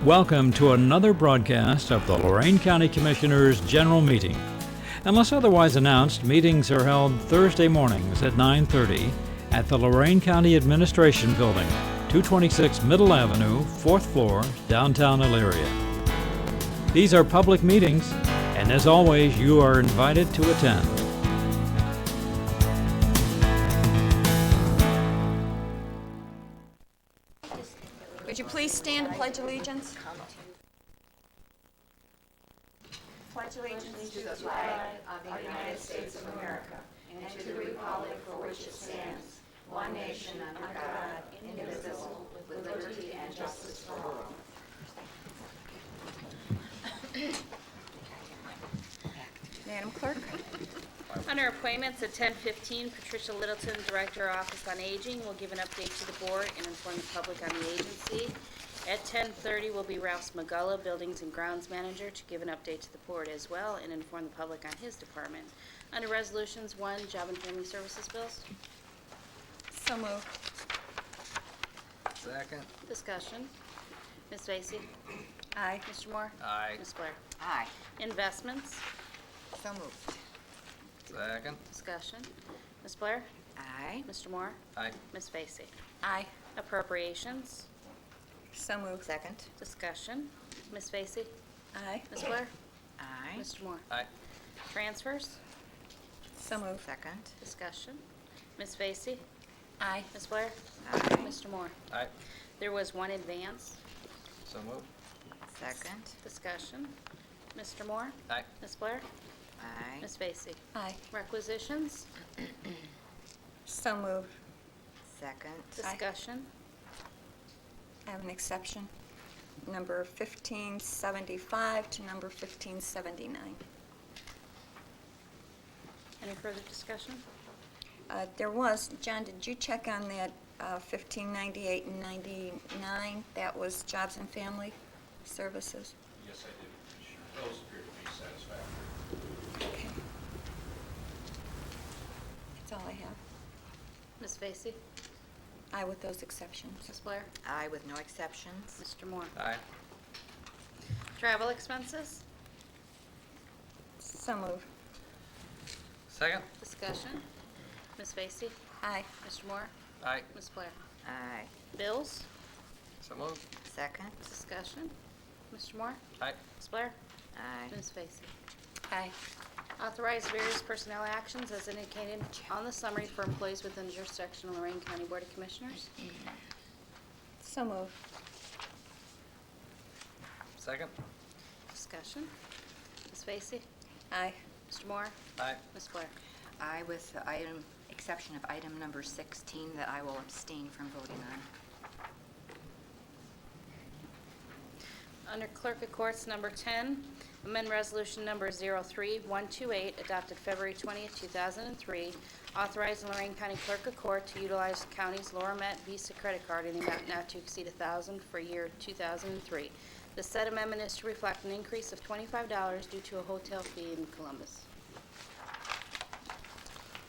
Welcome to another broadcast of the Lorain County Commissioners' General Meeting. Unless otherwise announced, meetings are held Thursday mornings at 9:30 at the Lorain County Administration Building, 226 Middle Avenue, 4th floor, downtown Elyria. These are public meetings, and as always, you are invited to attend. Would you please stand and pledge allegiance? Pledge allegiance to the flag of the United States of America and to the republic for which it stands, one nation under God, indivisible, with liberty and justice for all. Madam Clerk? Under appointments at 10:15, Patricia Littleton, Director, Office on Aging, will give an update to the board and inform the public on the agency. At 10:30 will be Ralph Smagulla, Buildings and Grounds Manager, to give an update to the board as well and inform the public on his department. Under Resolutions 1, Job and Family Services Bills. So moved. Second. Discussion. Ms. Vacy? Aye. Mr. Moore? Aye. Ms. Blair? Aye. Investments. So moved. Second. Discussion. Ms. Blair? Aye. Mr. Moore? Aye. Ms. Vacy? Aye. Appropriations. So moved. Second. Discussion. Ms. Vacy? Aye. Ms. Blair? Aye. Mr. Moore? Aye. Transfers. So moved. Second. Discussion. Ms. Vacy? Aye. Ms. Blair? Aye. Mr. Moore? Aye. There was one advance. So moved. Second. Discussion. Mr. Moore? Aye. Ms. Blair? Aye. Ms. Vacy? Aye. Requisitions. So moved. Second. Discussion. I have an exception. Number 1575 to number 1579. Any further discussion? There was, John, did you check on that 1598 and 99? That was Jobs and Family Services? Yes, I did, Commissioner. Those appear to be satisfactory. Okay. That's all I have. Ms. Vacy? Aye with those exceptions. Ms. Blair? Aye with no exceptions. Mr. Moore? Aye. Travel expenses. So moved. Second. Discussion. Ms. Vacy? Aye. Mr. Moore? Aye. Ms. Blair? Aye. Bills. So moved. Second. Discussion. Mr. Moore? Aye. Ms. Blair? Aye. Ms. Vacy? Aye. Authorize various personnel actions as indicated on the summary for employees within the jurisdiction of Lorain County Board of Commissioners. So moved. Second. Discussion. Ms. Vacy? Aye. Mr. Moore? Aye. Ms. Blair? Aye with the exception of item number 16 that I will abstain from voting on. Under Clerk of Courts, number 10, amend Resolution number 03128, adopted February 20th, 2003, authorizing Lorain County Clerk of Court to utilize the county's Loramet Visa credit card in the amount not to exceed $1,000 for year 2003. The said amendment is to reflect an increase of $25 due to a hotel fee in Columbus.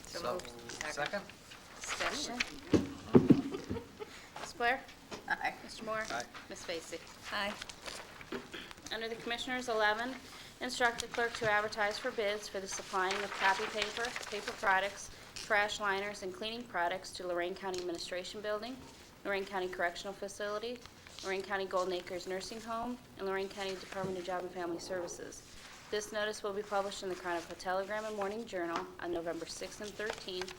So moved. Second. Discussion. Ms. Blair? Aye. Mr. Moore? Aye. Ms. Vacy? Aye. Under the Commissioners, 11, instruct the clerk to advertise for bids for the supplying of copy paper, paper products, trash liners, and cleaning products to Lorain County Administration Building, Lorain County Correctional Facility, Lorain County Golden Acres Nursing Home, and Lorain County Department of Job and Family Services. This notice will be published in the Chronicle Telegram and Morning Journal on November 6th and 13th,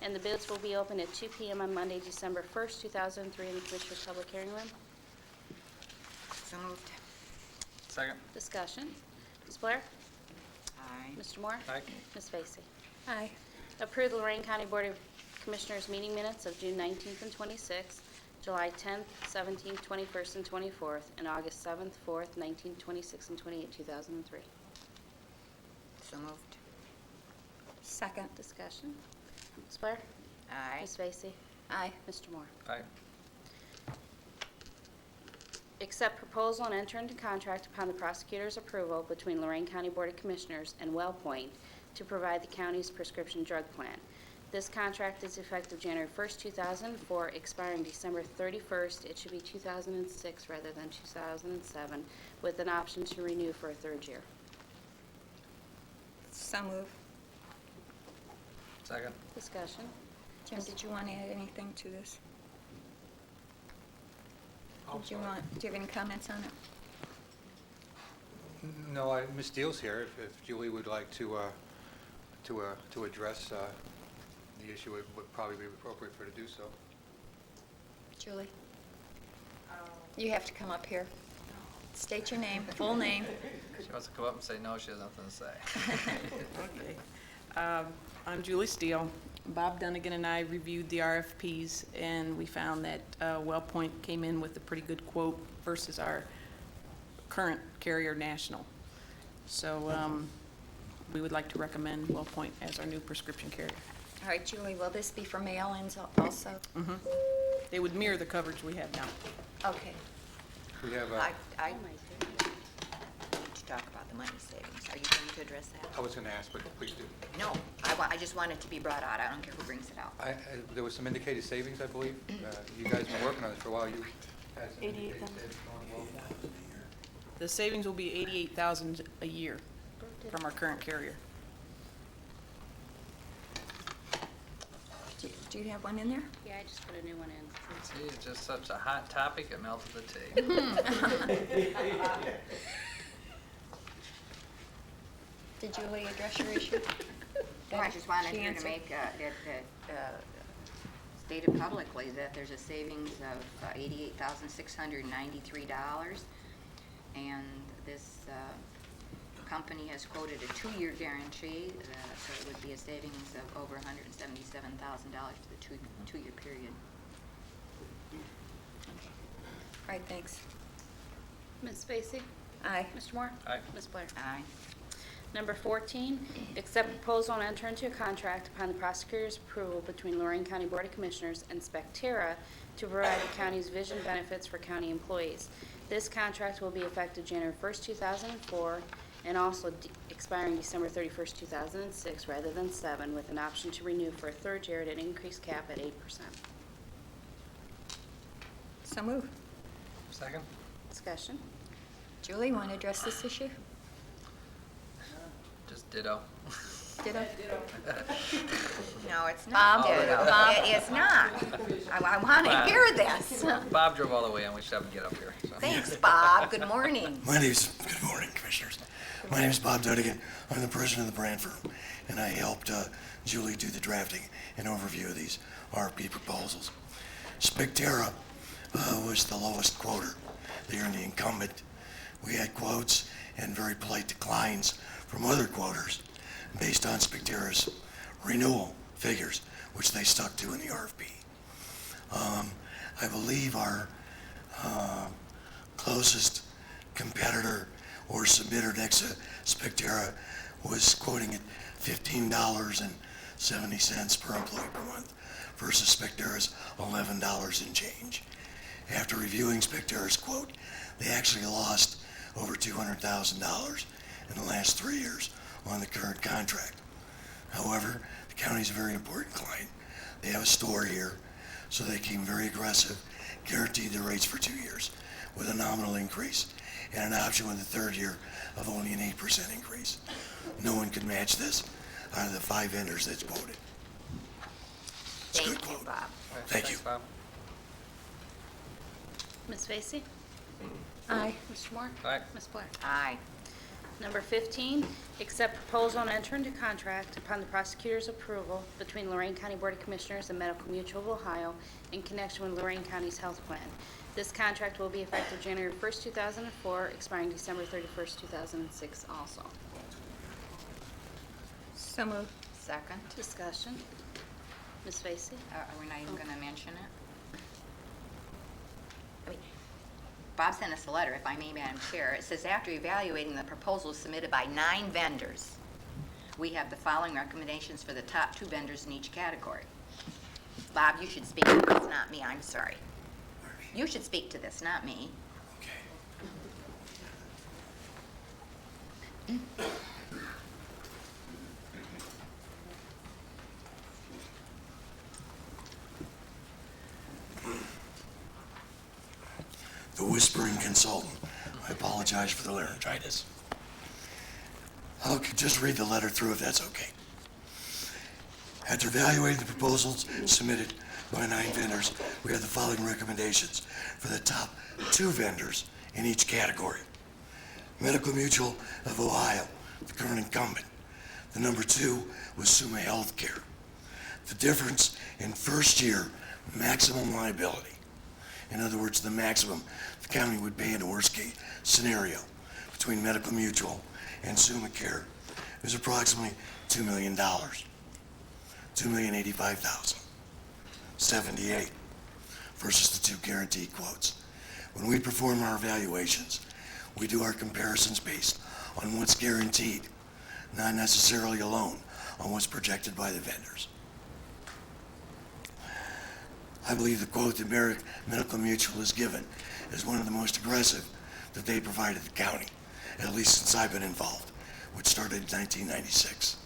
and the bids will be open at 2 p.m. on Monday, December 1st, 2003, in the Commissioners' Public Hearing Room. So moved. Second. Discussion. Ms. Blair? Aye. Mr. Moore? Aye. Ms. Vacy? Aye. Approve the Lorain County Board of Commissioners meeting minutes of June 19th and 26th, July 10th, 17th, 21st, and 24th, and August 7th, 4th, 19th, 26th, and 28th, 2003. So moved. Second. Discussion. Ms. Blair? Aye. Ms. Vacy? Aye. Mr. Moore? Aye. Accept proposal and enter into contract upon the prosecutor's approval between Lorain County Board of Commissioners and WellPoint to provide the county's prescription drug plan. This contract is effective January 1st, 2004, expiring December 31st. It should be 2006 rather than 2007, with an option to renew for a third year. So move. Second. Discussion. Jim, did you want to add anything to this? Do you have any comments on it? No, Ms. Steele's here. If Julie would like to address the issue, it would probably be appropriate for her to do so. Julie? You have to come up here. State your name, full name. She wants to come up and say no, she has nothing to say. Okay. I'm Julie Steele. Bob Dunnigan and I reviewed the RFPs, and we found that WellPoint came in with a pretty good quote versus our current carrier, National. So we would like to recommend WellPoint as our new prescription carrier. All right, Julie, will this be for mail-ins also? They would mirror the coverage we have now. Okay. We have, I need to talk about the money savings. Are you going to address that? I was going to ask, but please do. No, I just want it to be brought out. I don't care who brings it out. There was some indicated savings, I believe. You guys have been working on this for a while. You had some indicated savings going well. The savings will be $88,000 a year from our current carrier. Do you have one in there? Yeah, I just put a new one in. See, it's just such a hot topic, it melted the tea. Did Julie address your issue? I just wanted She her to answered? make, stated publicly that there's a savings of $88,693. And this company has quoted a 2-year guarantee, so it would be a savings of over $177,000 for the two-year period. All right, thanks. Ms. Vacy? Aye. Mr. Moore? Aye. Ms. Blair? Aye. Number 14, accept proposal and enter into a contract upon the prosecutor's approval between Lorain County Board of Commissioners and Spectera to provide the county's vision benefits for county employees. This contract will be effective January 1st, 2004, and also expiring December 31st, 2006, rather than 7, with an option to renew for a third year at an increased cap at 8%. So move. Second. Discussion. Julie, want to address this issue? Just ditto. Ditto? No, it's not. Bob? Ditto. Bob? It is not. I want to Bob. hear this. Bob drove all the way in, we should have him get up here. So. Thanks, Bob. Good morning. Good morning, Commissioners. My name is Bob Dunnigan. I'm the president of the brand firm, and I helped Julie do the drafting and overview of these RFP proposals. Spectera was the lowest quoter. They are the incumbent. We had quotes and very polite declines from other quoters based on Spectera's renewal figures, which they stuck to in the RFP. I believe our closest competitor or submitter next to Spectera was quoting at $15.70 per employee per month versus Spectera's $11 and change. After reviewing Spectera's quote, they actually lost over $200,000 in the last 3 years on the current contract. However, the county's a very important client. They have a store here, so they came very aggressive, guaranteed the rates for 2 years with a nominal increase and an option with the third year of only an 8% increase. No one could match this out of the 5 vendors that's quoted. It's a good Thank you, quote. Bob. All right, Thank thanks, you. Bob. Ms. Vacy? Aye. Mr. Moore? Aye. Ms. Blair? Aye. Number 15, accept proposal and enter into contract upon the prosecutor's approval between Lorain County Board of Commissioners and Medical Mutual of Ohio in connection with Lorain County's health plan. This contract will be effective January 1st, 2004, expiring December 31st, 2006 also. So move. Second. Discussion. Ms. Vacy? We're not even going to mention it? I mean, Bob sent us a letter, if I may, Madam Chair. It says, after evaluating the proposals submitted by 9 vendors, we have the following recommendations for the top 2 vendors in each category. Bob, you should speak to this, not me. I'm sorry. You should speak to this, not me. Okay. the whispering consultant. I apologize for the laryngitis. I'll just read the letter through if that's okay. After evaluating the proposals submitted by 9 vendors, we have the following recommendations for the top 2 vendors in each category. Medical Mutual of Ohio, the current incumbent. The number 2 was Summa Healthcare. The difference in first year maximum liability, in other words, the maximum the county would pay in a worst case scenario between Medical Mutual and Summa Care, is approximately $2 million. $2,085,078 versus the 2 guaranteed quotes. When we perform our evaluations, we do our comparisons based on what's guaranteed, not necessarily alone on what's projected by the vendors. I believe the quote that Medical Mutual has given is one of the most aggressive that they provided the county, at least since I've been involved, which started in 1996.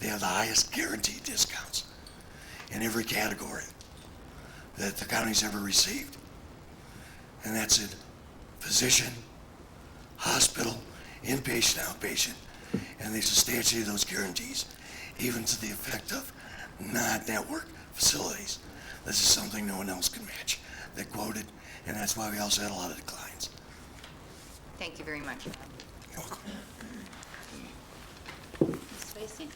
They have the highest guaranteed discounts in every category that the county's ever received. And that's in physician, hospital, inpatient, outpatient, and they substantiate those guarantees, even to the effect of non-network facilities. This is something no one else can match. They quoted, and that's why we also had a lot of declines. Thank you very much. You're welcome. Ms. Vacy?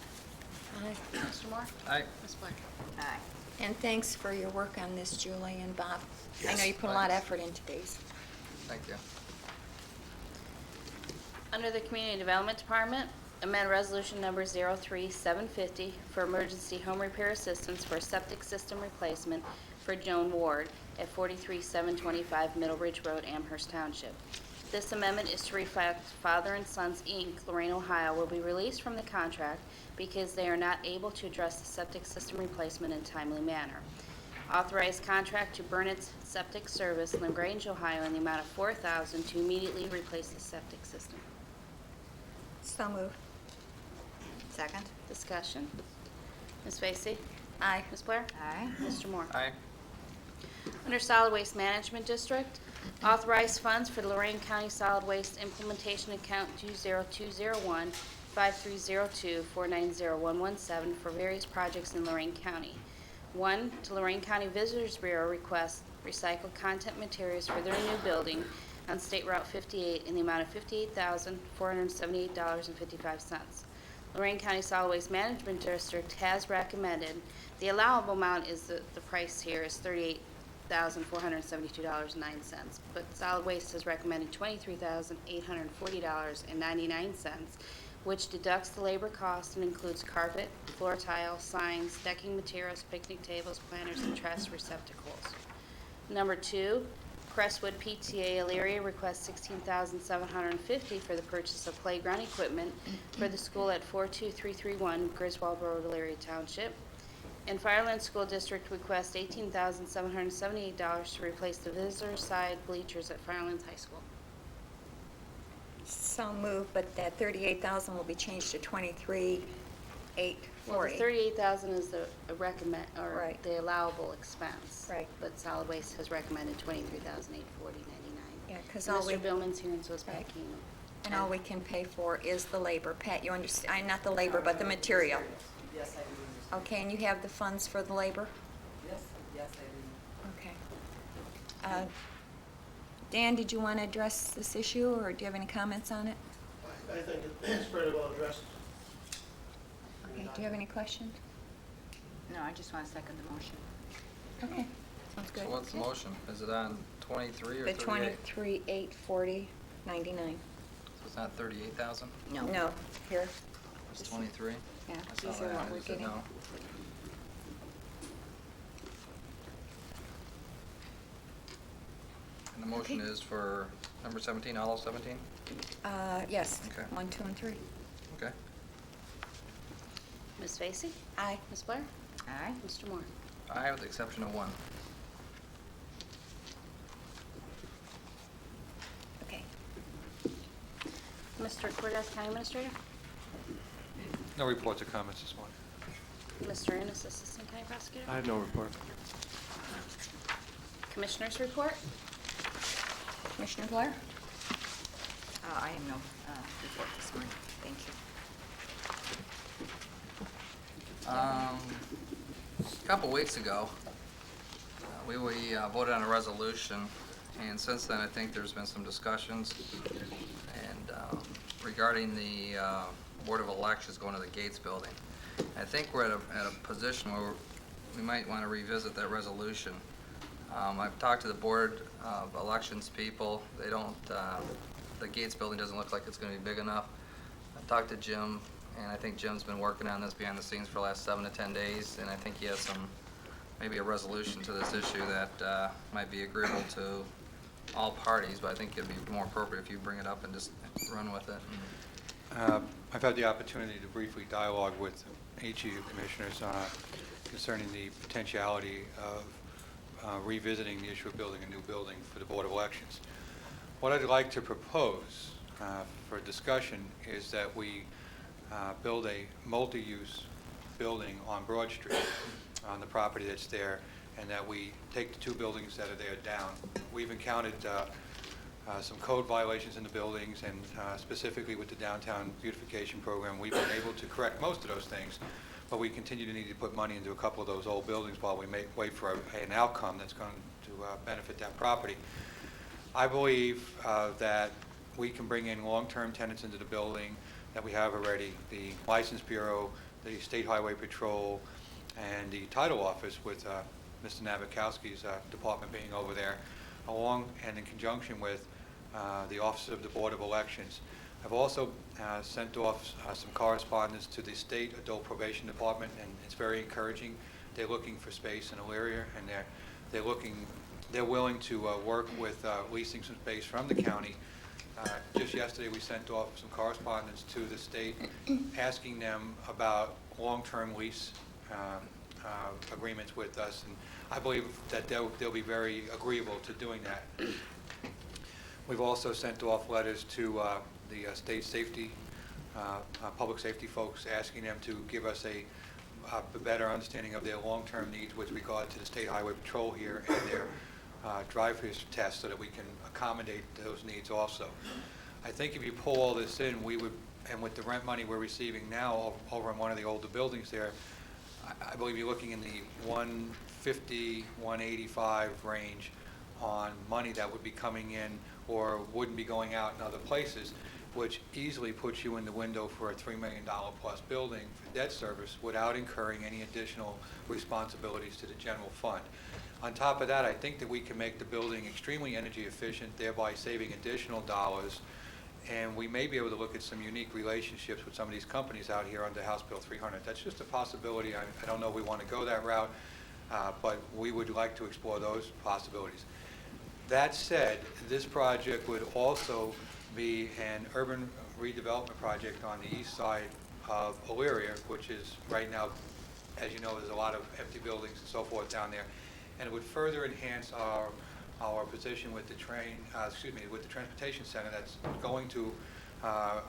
Aye. Mr. Moore? Aye. Ms. Blair? Aye. And thanks for your work on this, Julie and Bob. I know Yes, you put a lot of effort into these. Thank you. Under the Community Development Department, amend Resolution Number 03750 for emergency home repair assistance for septic system replacement for Joan Ward at 43725 Middle Ridge Road, Amherst Township. This amendment is to reflect Father and Sons, Inc., Lorain, Ohio, will be released from the contract because they are not able to address the septic system replacement in a timely manner. Authorized contract to Burnett's Septic Service, LaGrange, Ohio, in the amount of $4,000 to immediately replace the septic system. So moved. Second. Discussion. Ms. Vacy? Aye. Ms. Blair? Aye. Mr. Moore? Aye. Under Solid Waste Management District, authorize funds for Lorain County Solid Waste Implementation Account 20201-5302-490117 for various projects in Lorain County. 1, to Lorain County Visitors Bureau request recycled content materials for their new building on State Route 58 in the amount of $58,478.55. Lorain County Solid Waste Management District has recommended, the allowable amount is, the price here is $38,472.09, but Solid Waste has recommended $23,840.99, which deducts the labor cost and includes carpet, floor tile, signs, decking materials, picnic tables, planters, and trash receptacles. Number 2, Crestwood PTA Elyria requests $16,750 for the purchase of playground equipment for the school at 42331 Griswold Road, Elyria Township. And Fireland School District requests $18,778 to replace the visitor side bleachers at Firelands High School. So moved, but that 38,000 will be changed to 23,840. Well, the $38,000 is the recommend, or Right. the allowable expense. Right. But Solid Waste has recommended $23,840.99. Yeah, 'cause And all we- Mr. Billman's here, and so is Pat Right. Keenan. And all we can pay for is the labor. Pat, you understand, not the labor, but the material. Yes, I do. Okay, and you have the funds for the labor? Yes, I do. Okay. Dan, did you want to address this issue, or do you have any comments on it? I think it's pretty well addressed. Okay, do you have any questions? No, I just want to second the motion. Okay, sounds good. So what's the motion? Is it on 23 or The 38? 23,840.99. So it's not 38,000? No, here. It's 23? Yeah, I saw these are that. what I we're just didn't getting. know. And the motion Okay. is for number 17, all of 17? Yes, Okay. 1, 2, and 3. Okay. Ms. Vacy? Aye. Ms. Blair? Aye. Mr. Moore? Aye, with the exception of 1. Okay. Mr. Cordes, County Administrator? No reports or comments this morning. Mr. Ennis, Assistant County Prosecutor? I have no report. Commissioners report? Commissioner Blair? I have no report this morning. Thank you. A couple weeks ago, we voted on a resolution, and since then, I think there's been some discussions and regarding the Board of Elections going to the Gates building. I think we're at a position where we might want to revisit that resolution. I've talked to the Board of Elections people. They don't, the Gates building doesn't look like it's going to be big enough. I've talked to Jim, and I think Jim's been working on this behind the scenes for the last 7 to 10 days, and I think he has maybe a resolution to this issue that might be agreeable to all parties, but I think it'd be more appropriate if you bring it up and just run with it. I've had the opportunity to briefly dialogue with each of you commissioners concerning the potentiality of revisiting the issue of building a new building for the Board of Elections. What I'd like to propose for discussion is that we build a multi-use building on Broad Street on the property that's there, and that we take the 2 buildings that are there down. We've encountered some code violations in the buildings, and specifically with the downtown beautification program, we've been able to correct most of those things, but we continue to need to put money into a couple of those old buildings while we wait for an outcome that's going to benefit that property. I believe that we can bring in long-term tenants into the building that we have already, the License Bureau, the State Highway Patrol, and the Title Office with Mr. Navakowski's department being over there, along and in conjunction with the Office of the Board of Elections. I've also sent off some correspondence to the State Adult Probation Department, and it's very encouraging. They're looking for space in Elyria, and they're willing to work with leasing some space from the county. Just yesterday, we sent off some correspondence to the state asking them about long-term lease agreements with us, and I believe that they'll be very agreeable to doing that. We've also sent off letters to the state safety, public safety folks, asking them to give us a better understanding of their long-term needs with regard to the State Highway Patrol here and their drive-through tests, so that we can accommodate those needs also. I think if you pull all this in, we would, and with the rent money we're receiving now over in one of the older buildings there, I believe you're looking in the 150, 185 range on money that would be coming in or wouldn't be going out in other places, which easily puts you in the window for a $3 million plus building for debt service without incurring any additional responsibilities to the general fund. On top of that, I think that we can make the building extremely energy efficient, thereby saving additional dollars, and we may be able to look at some unique relationships with some of these companies out here under House Bill 300. That's just a possibility. I don't know if we want to go that route, but we would like to explore those possibilities. That said, this project would also be an urban redevelopment project on the east side of Elyria, which is right now, as you know, there's a lot of empty buildings and so forth down there, and it would further enhance our position with the with the transportation center that's going to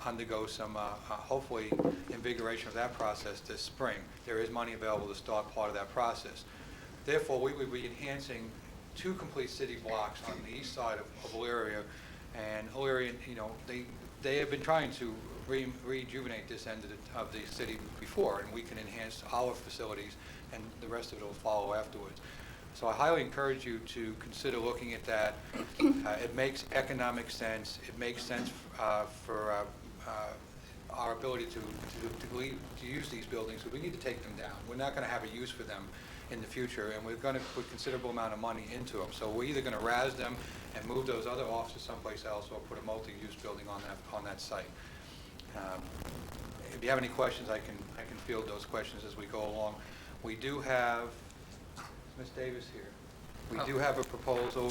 undergo some hopefully invigoration of that process this spring. There is money available to start part of that process. Therefore, we would be enhancing 2 complete city blocks on the east side of Elyria, and Elyria, they have been trying to rejuvenate this end of the city before, and we can enhance our facilities, and the rest of it will follow afterwards. So I highly encourage you to consider looking at that. It makes economic sense. It makes sense for our ability to use these buildings, so we need to take them down. We're not going to have a use for them in the future, and we're going to put considerable amount of money into them. So we're either going to razz them and move those other offices someplace else, or put a multi-use building on that site. If you have any questions, I can field those questions as we go along. We do have Ms. Davis here. We do have a proposal,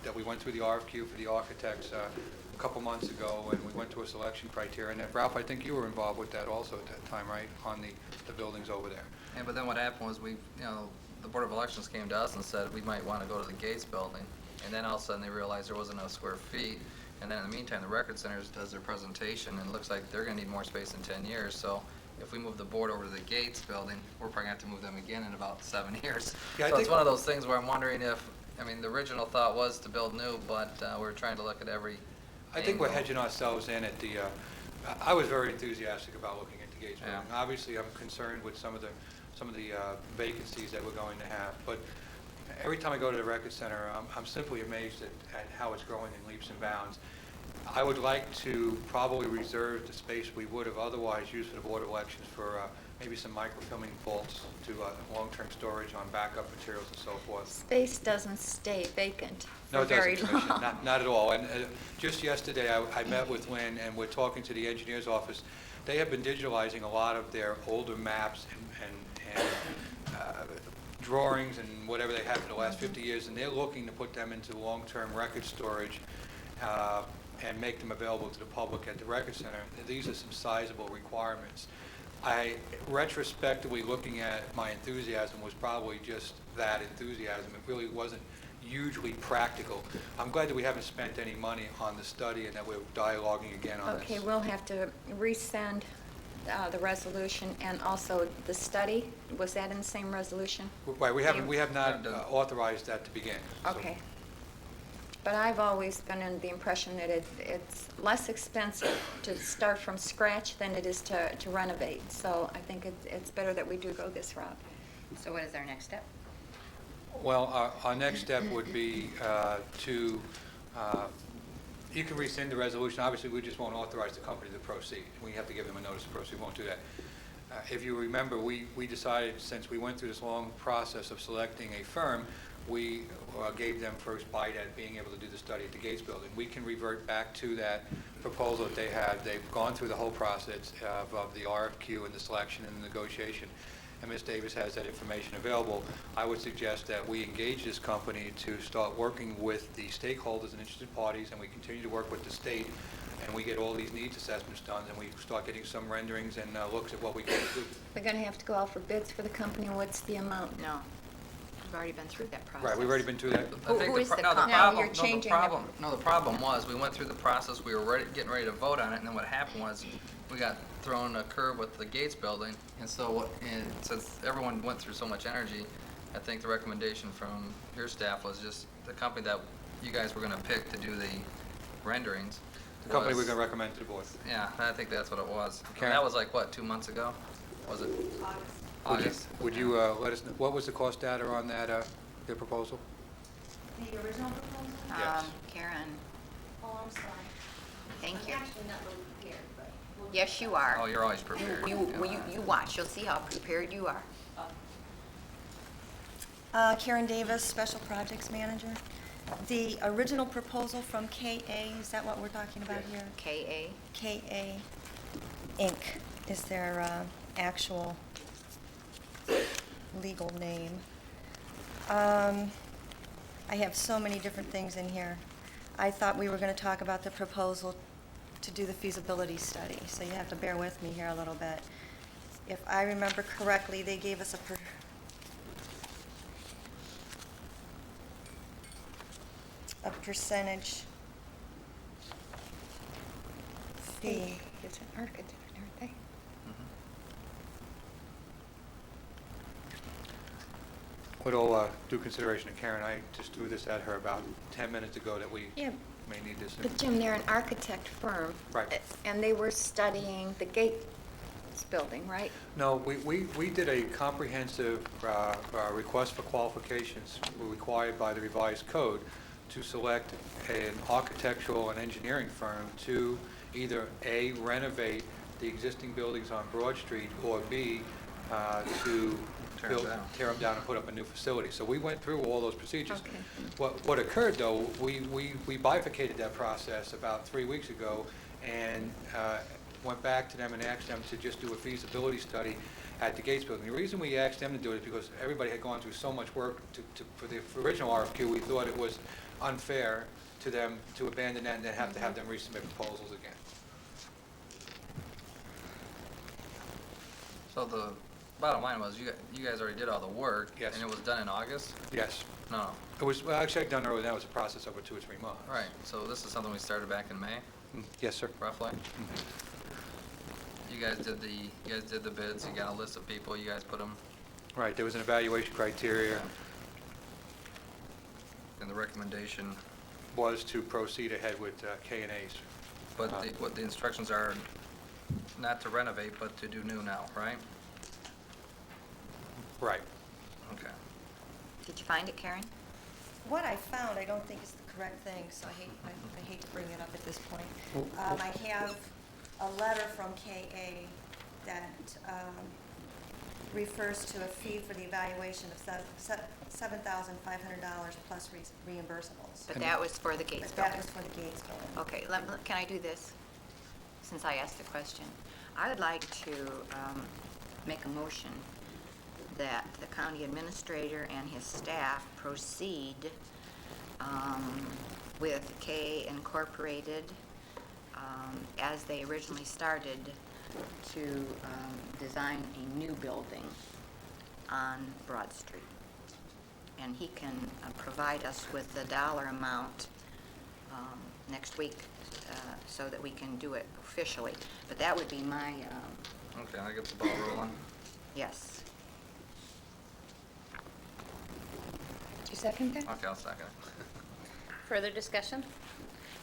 that we went through the RFQ for the architects a couple months ago, and we went to a selection criteria. And Ralph, I think you were involved with that also at that time, right, on the buildings over there? Yeah, but then what happened was the Board of Elections came to us and said we might want to go to the Gates building, and then all of a sudden they realized there wasn't enough square feet, and then in the meantime the Record Center does their presentation, and it looks like they're going to need more space in 10 years, so if we move the board over to the Gates building, we're probably going to have to move them again in about 7 years. Yeah, so it's one of those things where I'm wondering if I mean, the original thought was to build new, but we're trying to look at every I think we're angle. hedging ourselves in at the, I was very enthusiastic about looking into Gates Building. Yeah. Obviously, I'm concerned with some of the vacancies that we're going to have, but every time I go to the Record Center, I'm simply amazed at how it's growing in leaps and bounds. I would like to probably reserve the space we would have otherwise used for the Board of Elections for maybe some microfilming vaults to long-term storage on backup materials and so forth. Space doesn't stay vacant No, for it doesn't, very Commissioner, long. not at all. And just yesterday, I met with Lynn, and we're talking to the engineer's office. They have been digitalizing a lot of their older maps and drawings and whatever they have for the last 50 years, and they're looking to put them into long-term record storage and make them available to the public at the Record Center. These are some sizable requirements. Retrospectively looking at my enthusiasm was probably just that enthusiasm. It really wasn't hugely practical. I'm glad that we haven't spent any money on the study and that we're dialoguing again on this. Okay, we'll have to resend the resolution and also the study. Was that in the same resolution? Right, we have not authorized that to begin. so- Okay. But I've always been under the impression that it's less expensive to start from scratch than it is to renovate. So I think it's better that we do go this route. So what is our next step? Well, our next step would be to, you can rescind the resolution. Obviously, we just won't authorize the company to proceed. We have to give them a notice to proceed. We won't do that. If you remember, we decided, since we went through this long process of selecting a firm, we gave them first bite at being able to do the study at the Gates Building. We can revert back to that proposal that they had. They've gone through the whole process of the RFQ and the selection and the negotiation, and Ms. Davis has that information available. I would suggest that we engage this company to start working with the stakeholders and interested parties, and we continue to work with the state, and we get all these needs assessments done, and we start getting some renderings and looks at what we can do. We're going to have to go out for bids for the company. What's the amount? No. We've already been through that process. Right, we've already been through that. Who is the company? No, you're changing The problem was, we went through the process, we were getting ready to vote on it, and then what happened was, we got thrown a curve with the Gates Building, and so, since everyone went through so much energy, I think the recommendation from your staff was just the company that you guys were gonna pick to do the renderings. The company we're was- going to recommend to the board. Yeah, I think that's what it was. And Karen? that was like, what, 2 months ago? Was it? August. Would you let us know, what was the cost data on that, the proposal? The original proposal? Yes. Karen, Oh, I'm sorry. thank you. I'm actually not really prepared, but. we'll get Yes, you are. Oh, you're always prepared. You watch, you'll see how prepared you are. Karen Davis, Special Projects Manager. The original proposal from KA, is that what we're talking about here? KA. KA Inc. is their actual legal name. I have so many different things in here. I thought we were going to talk about the proposal to do the feasibility study, so you have to bear with me here a little bit. If I remember correctly, they gave us a percentage fee. It's an architect, aren't they? With all due consideration to Karen, I just threw this at her about 10 minutes ago that we Yeah, may need this. but Jim, they're an architect firm. Right. And they were studying the Gates Building, right? No, we did a comprehensive request for qualifications required by the revised code to select an architectural and engineering firm to either A, renovate the existing buildings on Broad Street, or B, to tear them down and put up a new facility. So we went through all those procedures. Okay. What occurred, though, we bifurcated that process about 3 weeks ago and went back to them and asked them to just do a feasibility study at the Gates Building. The reason we asked them to do it is because everybody had gone through so much work for the original RFQ, we thought it was unfair to them to abandon that and then have to have them resubmit proposals again. So the bottom line was, you guys already did all the work. Yes. And it was done in August? Yes. No. It was, well, actually, I'd done earlier. That was a process over 2 or 3 months. Right, so this is something we started back in May, Yes, sir. roughly? You guys did the bids, you got a list of people, you guys put them, Right, there was an evaluation criteria. And the recommendation, Was to proceed ahead with K&As. but what the instructions are, not to renovate, but to do new now, right? Right. Okay. Did you find it, Karen? What I found, I don't think is the correct thing, so I hate to bring it up at this point. I have a letter from KA that refers to a fee for the evaluation of $7,500 plus reimbursables. But that was for the Gates But that building. was for the Gates building. Okay, can I do this, since I asked the question? I would like to make a motion that the county administrator and his staff proceed with K Incorporated as they originally started to design a new building on Broad Street. And he can provide us with the dollar amount next week so that we can do it officially. But that would be my, Okay, I get the ball rolling. yes. Do you second that? Okay, I'll second it. Further discussion?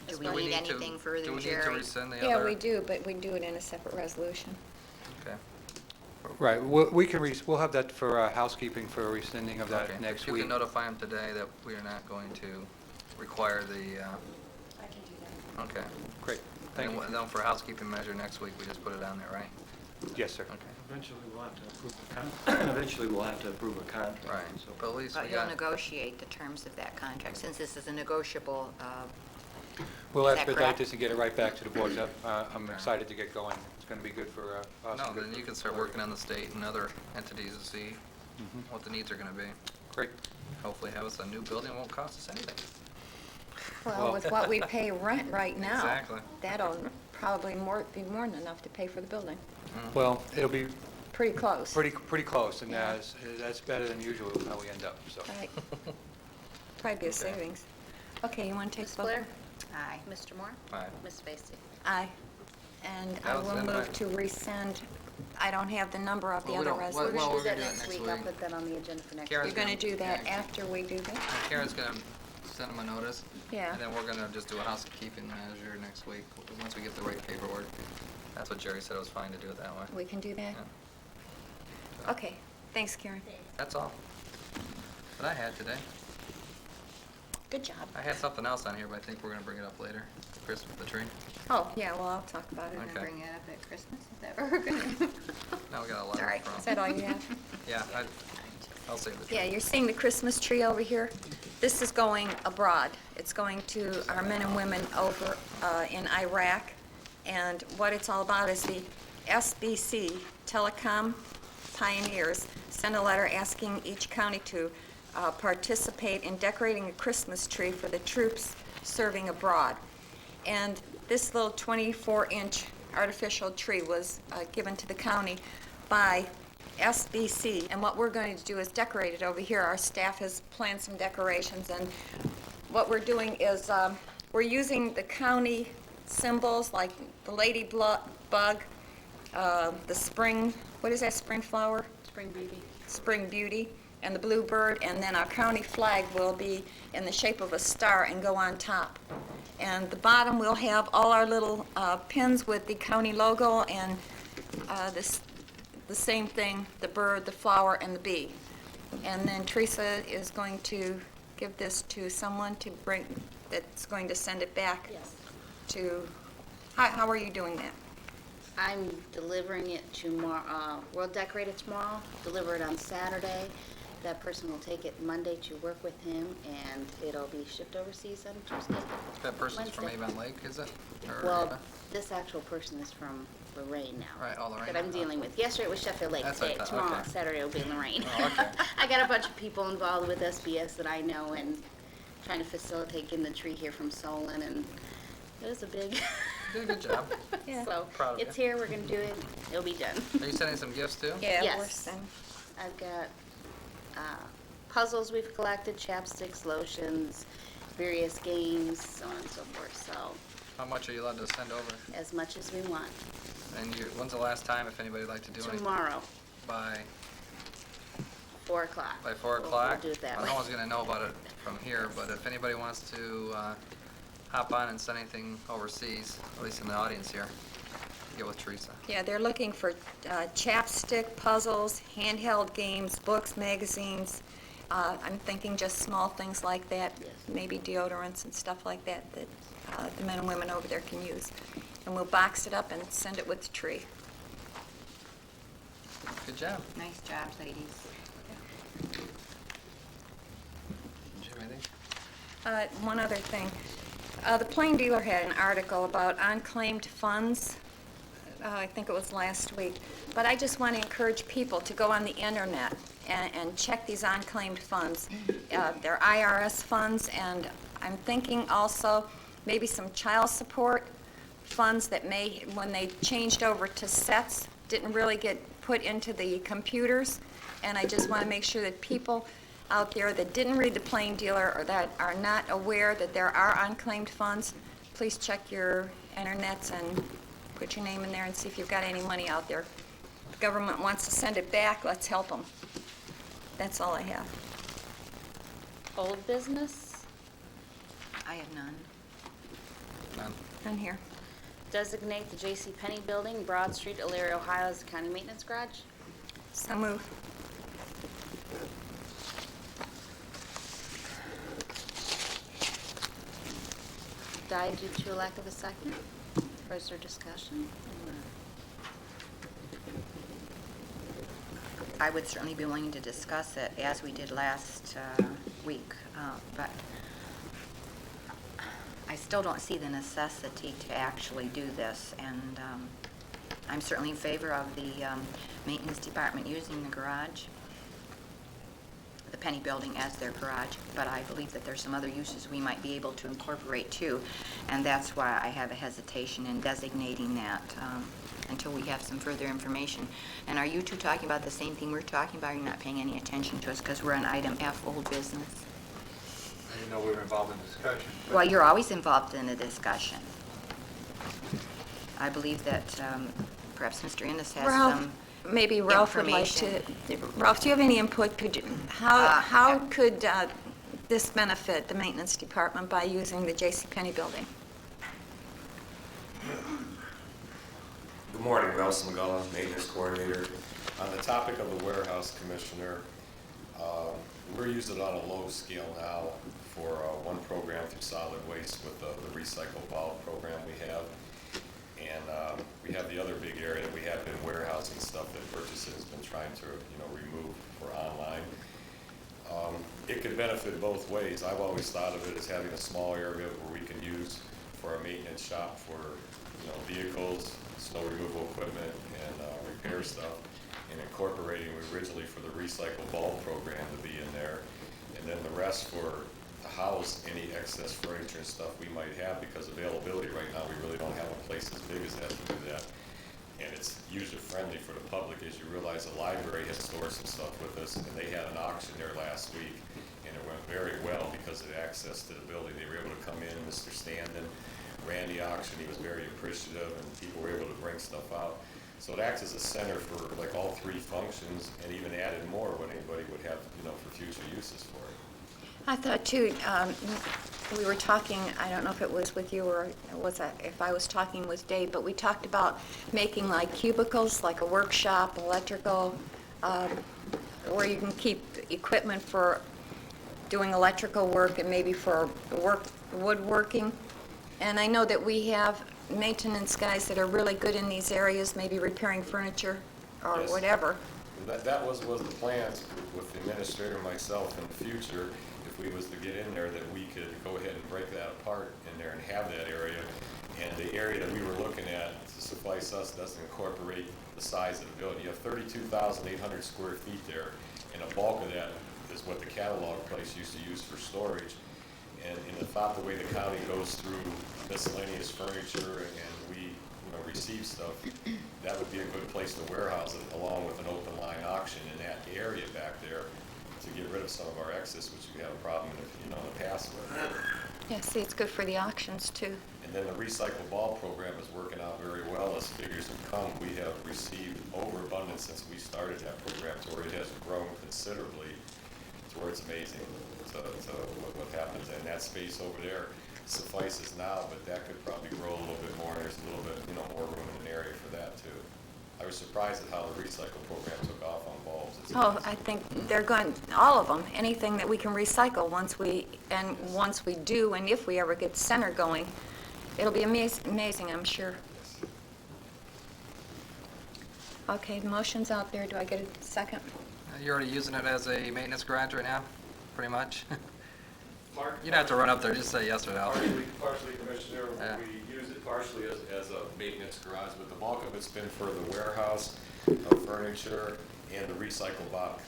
Do Ms. we Blair? need to- anything further, Do we need to Jerry? rescind the other? Yeah, we do, but we do it in a separate resolution. Okay. Right, we'll have that for housekeeping for rescinding of that Okay. next If you week. can notify him today that we are not going to require the, I can do that. okay. Great, thank you. And then for housekeeping measure next week, we just put it on there, right? Yes, sir. Okay. Eventually, we'll have to approve eventually, we'll have to approve a contract. Right, So but at least But we he'll got, negotiate the terms of that contract, since this is a negotiable, We'll Is that expedite correct? this and get it right back to the board. I'm Okay. excited to get going. It's going to be good for us. no, and good then you for can start working on the state and other entities to see Mhm. what the needs are gonna be. Great. Hopefully have us a new building, it won't cost us anything. Well, with what we pay rent right now. Exactly. That'll probably be more than enough to pay for the building. Well, it'll be Pretty close. pretty close, and Yeah. that's better than usual how we end up, so. Right. Probably be a Okay. savings. Okay, you want to take Ms. both? Blair? aye. Mr. Moore? Aye. Ms. Vacy? Aye. And I That was will in move my- to rescind, I don't have the number of the Well, we other don't- resolution. well, We're we're going to gonna do that do next week. I'll put that on the agenda for next Karen's week. You're going to do that Yeah. after we do that? Karen's gonna send them a notice. Yeah. And then we're gonna just do a housekeeping measure next week, once we get the right paperwork. That's what Jerry said, it was fine to do it that way. We can do that? Yeah. Okay, thanks, Karen. That's all that I had today. Good job. I had something else on here, but I think we're gonna bring it up later. Christmas, the tree. Oh, yeah, well, I'll talk about it. We're going Okay. to bring it up at Christmas, is that what we're going to do? Now we got a letter Sorry. from. Is that all you have? Yeah, I'll save the tree. Yeah, you're seeing the Christmas tree over here? This is going abroad. It's going to our men and women over in Iraq. And what it's all about is the SBC, Telecom Pioneers, sent a letter asking each county to participate in decorating a Christmas tree for the troops serving abroad. And this little 24-inch artificial tree was given to the county by SBC, and what we're going to do is decorate it over here. Our staff has planned some decorations, and what we're doing is we're using the county symbols like the ladybug, the spring, what is that, spring flower? Spring Beauty. Spring Beauty, and the bluebird, and then our county flag will be in the shape of a star and go on top. And the bottom, we'll have all our little pins with the county logo and the same thing, the bird, the flower, and the bee. And then Teresa is going to give this to someone to bring, that's going to send it back Yes. to, how are you doing that? I'm delivering it tomorrow. We'll decorate it tomorrow, deliver it on Saturday. That person will take it Monday to work with him, and it'll be shipped overseas on Tuesday. That person's from Wednesday. Avon Lake, is it? Or Well, Avon? this actual person is from Lorain now. Right, oh, Lorain. That I'm dealing with. Yesterday it was Sheffield Lake. That's what I Today, thought, tomorrow, okay. Saturday will be Lorain. Oh, okay. I got a bunch of people involved with SBS that I know and trying to facilitate getting the tree here from Solon, and it was a big. You did a good job. Yeah. So Proud of it's you. here. We're gonna do it. It'll be done. Are you sending some gifts too? Yeah, Yes. we're sending. I've got puzzles we've collected, chapsticks, lotions, various games, so on and so forth. So How much are you allowed to send over? as much as we want. And when's the last time, if anybody'd like to do anything? Tomorrow, By, 4 o'clock. By 4 We'll o'clock? do it that Well, way. no one's going to know about it from here, but if anybody wants to hop on and send anything overseas, at least in the audience here, get with Teresa. Yeah, they're looking for chapstick, puzzles, handheld games, books, magazines. I'm thinking just small things like that, Yes. maybe deodorants and stuff like that that the men and women over there can use. And we'll box it up and send it with the tree. Good job. Nice job, ladies. Did you have anything? One other thing. The Plain Dealer had an article about unclaimed funds. I think it was last week. But I just want to encourage people to go on the internet and check these unclaimed funds. They're IRS funds, and I'm thinking also maybe some child support funds that may, when they changed over to sets, didn't really get put into the computers. And I just want to make sure that people out there that didn't read the Plain Dealer or that are not aware that there are unclaimed funds, please check your internets and put your name in there and see if you've got any money out there. If the government wants to send it back, let's help them. That's all I have. Old business, I have none. None. None here. designate the J.C. Penney Building, Broad Street, Elyria, Ohio as the county maintenance garage. So move. Died due to a lack of a second. Or is there discussion? I would certainly be willing to discuss it as we did last week, but I still don't see the necessity to actually do this, and I'm certainly in favor of the maintenance department using the garage, the Penny Building as their garage, but I believe that there's some other uses we might be able to incorporate too, and that's why I have a hesitation in designating that until we have some further information. And are you two talking about the same thing we're talking about, or you're not paying any attention to us because we're on item F, old business? I didn't know we were involved in discussion. but- Well, you're always involved in a discussion. I believe that perhaps Mr. Ennis has Ralph, some maybe Ralph would like to, information. Ralph, do you have any input? Could you, how could this benefit the maintenance department by using the J.C. Penney building? Good morning, Ralph Smagala, Maintenance Coordinator. On the topic of the warehouse, Commissioner, we're using it on a low scale now for one program through solid waste with the recycle valve program we have. And we have the other big area that we have been warehousing stuff that purchases has been trying to remove for online. It could benefit both ways. I've always thought of it as having a small area where we can use for a maintenance shop for vehicles, snow removal equipment, and repair stuff, and incorporating originally for the recycle bulb program to be in there, and then the rest for to house any excess furniture and stuff we might have, because availability right now, we really don't have a place as big as that to do that. And it's user-friendly for the public. As you realize, the library has stored some stuff with us, and they had an auction there last week, and it went very well because of the access to the building. They were able to come in, Mr. Standen ran the auction. He was very appreciative, and people were able to bring stuff out. So it acts as a center for like all three functions, and even added more when anybody would have, for future uses for it. I thought too, we were talking, I don't know if it was with you or if I was talking with Dave, but we talked about making like cubicles, like a workshop, electrical, where you can keep equipment for doing electrical work and maybe for woodworking. And I know that we have maintenance guys that are really good in these areas, maybe repairing furniture or Yes. whatever. That was the plans with the administrator and myself in the future, if we was to get in there, that we could go ahead and break that apart in there and have that area. And the area that we were looking at, to suffice us, doesn't incorporate the size of the building. You have 32,800 square feet there, and a bulk of that is what the catalog place used to use for storage. And in the thought, the way the county goes through miscellaneous furniture and we receive stuff, that would be a good place to warehouse it, along with an open line auction in that area back there to get rid of some of our excess, which we had a problem in the past with. Yeah, see, it's good for the auctions too. And And then the recycle ball program is working out very well. As figures have come, we have received overabundance since we started that program, to where it has grown considerably, to where it's amazing to what happens. And that space over there suffices now, but that could probably grow a little bit more. There's a little bit, more room in an area for that too. I was surprised at how the recycle program took off on bulbs. It's Oh, amazing. I think they're going, all of them, anything that we can recycle once we do, and if we ever get center going, it'll be amazing, I'm sure. Okay, the motion's out there. Do I get a second? You're already using it as a maintenance garage right now, pretty much? Mark? You don't have to run up there, just say yes or no. Partially, Commissioner, Yeah. we use it partially as a maintenance garage, but the bulk of it's been for the warehouse of furniture and the recycle box,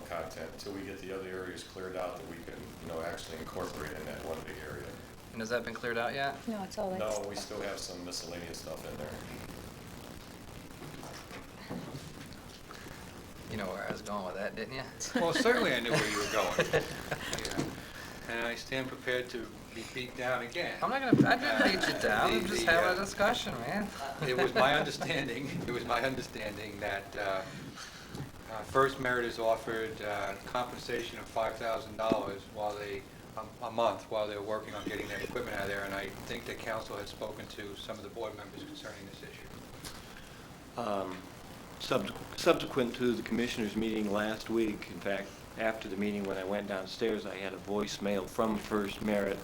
content, until we get the other areas cleared out that we can, actually incorporate in that one big area. And has that been cleared out yet? No, it's all No, we still have some miscellaneous stuff in there. You know where I was going with that, didn't you? Well, certainly I knew where you were going. Yeah. And I stand prepared to be beat down again. I didn't beat you down, I'm just having a discussion, man. It was my understanding that First Merit is offered compensation of $5,000 a month while they're working on getting that equipment out of there, and I think the council has spoken to some of the board members concerning this issue. Subsequent to the commissioners' meeting last week, in fact, after the meeting, when I went downstairs, I had a voicemail from First Merit,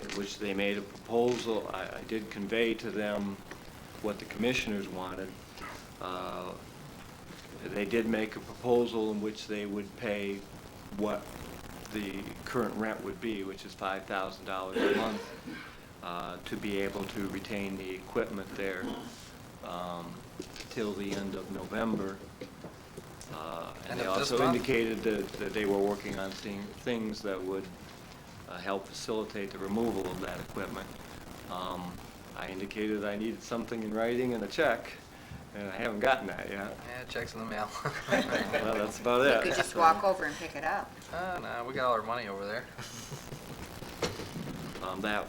in which they made a proposal. I did convey to them what the commissioners wanted. They did make a proposal in which they would pay what the current rent would be, which is $5,000 a month, to be able to retain the equipment there till the end of November. And they also indicated that they were working on seeing things that would help facilitate the removal of that equipment. I indicated I needed something in writing and a check, and I haven't gotten that yet. Yeah, check's in the mail. Well, that's about it. You could just walk over and pick it up. Oh, no, we got all our money over there.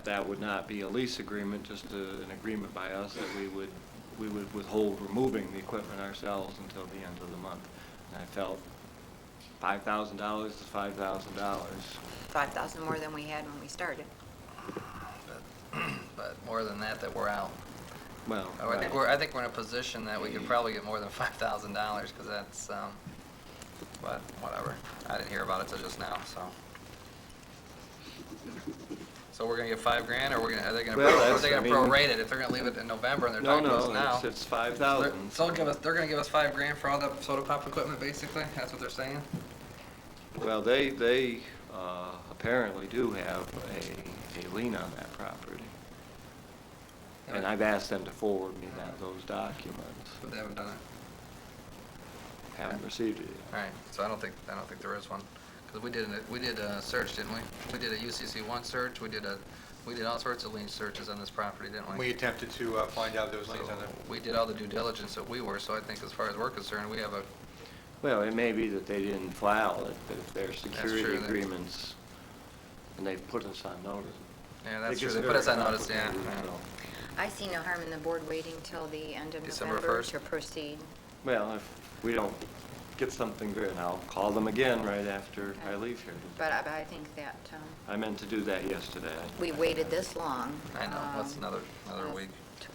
That would not be a lease agreement, just an agreement by us that we would withhold removing the equipment ourselves until the end of the month. And I felt $5,000 is $5,000. 5,000 more than we had when we started. But more than that we're out. Well, I think we're in a position that we could probably get more than $5,000, because that's, but whatever. I didn't hear about it till just now, so. So we're gonna get $5,000, or are they gonna prorate it if they're gonna leave it in November and they're talking to us now? No, it's $5,000. So they're gonna give us $5,000 for all the soda pop equipment, basically? That's what they're saying? Well, they apparently do have a lien on that property. And I've asked them to forward me those documents. But they haven't done it. Haven't received it yet. All right, so I don't think there is one. Because we did a search, didn't we? We did a UCC1 search, we did all sorts of lien searches on this property, didn't we? We attempted to find out those liens on the... We did all the due diligence that we were, so I think as far as we're concerned, we have a... Well, it may be that they didn't file it, but if there's security true, agreements, and they've put us on notice. Yeah, that's It true, gets they put very us on notice, yeah. complicated, you know. I see no harm in the board waiting till the end of December November 1st. to proceed. Well, if we don't get something good, I'll call them again right after I leave here. But I think that I meant to do that yesterday. we waited this long. I know, what's another week?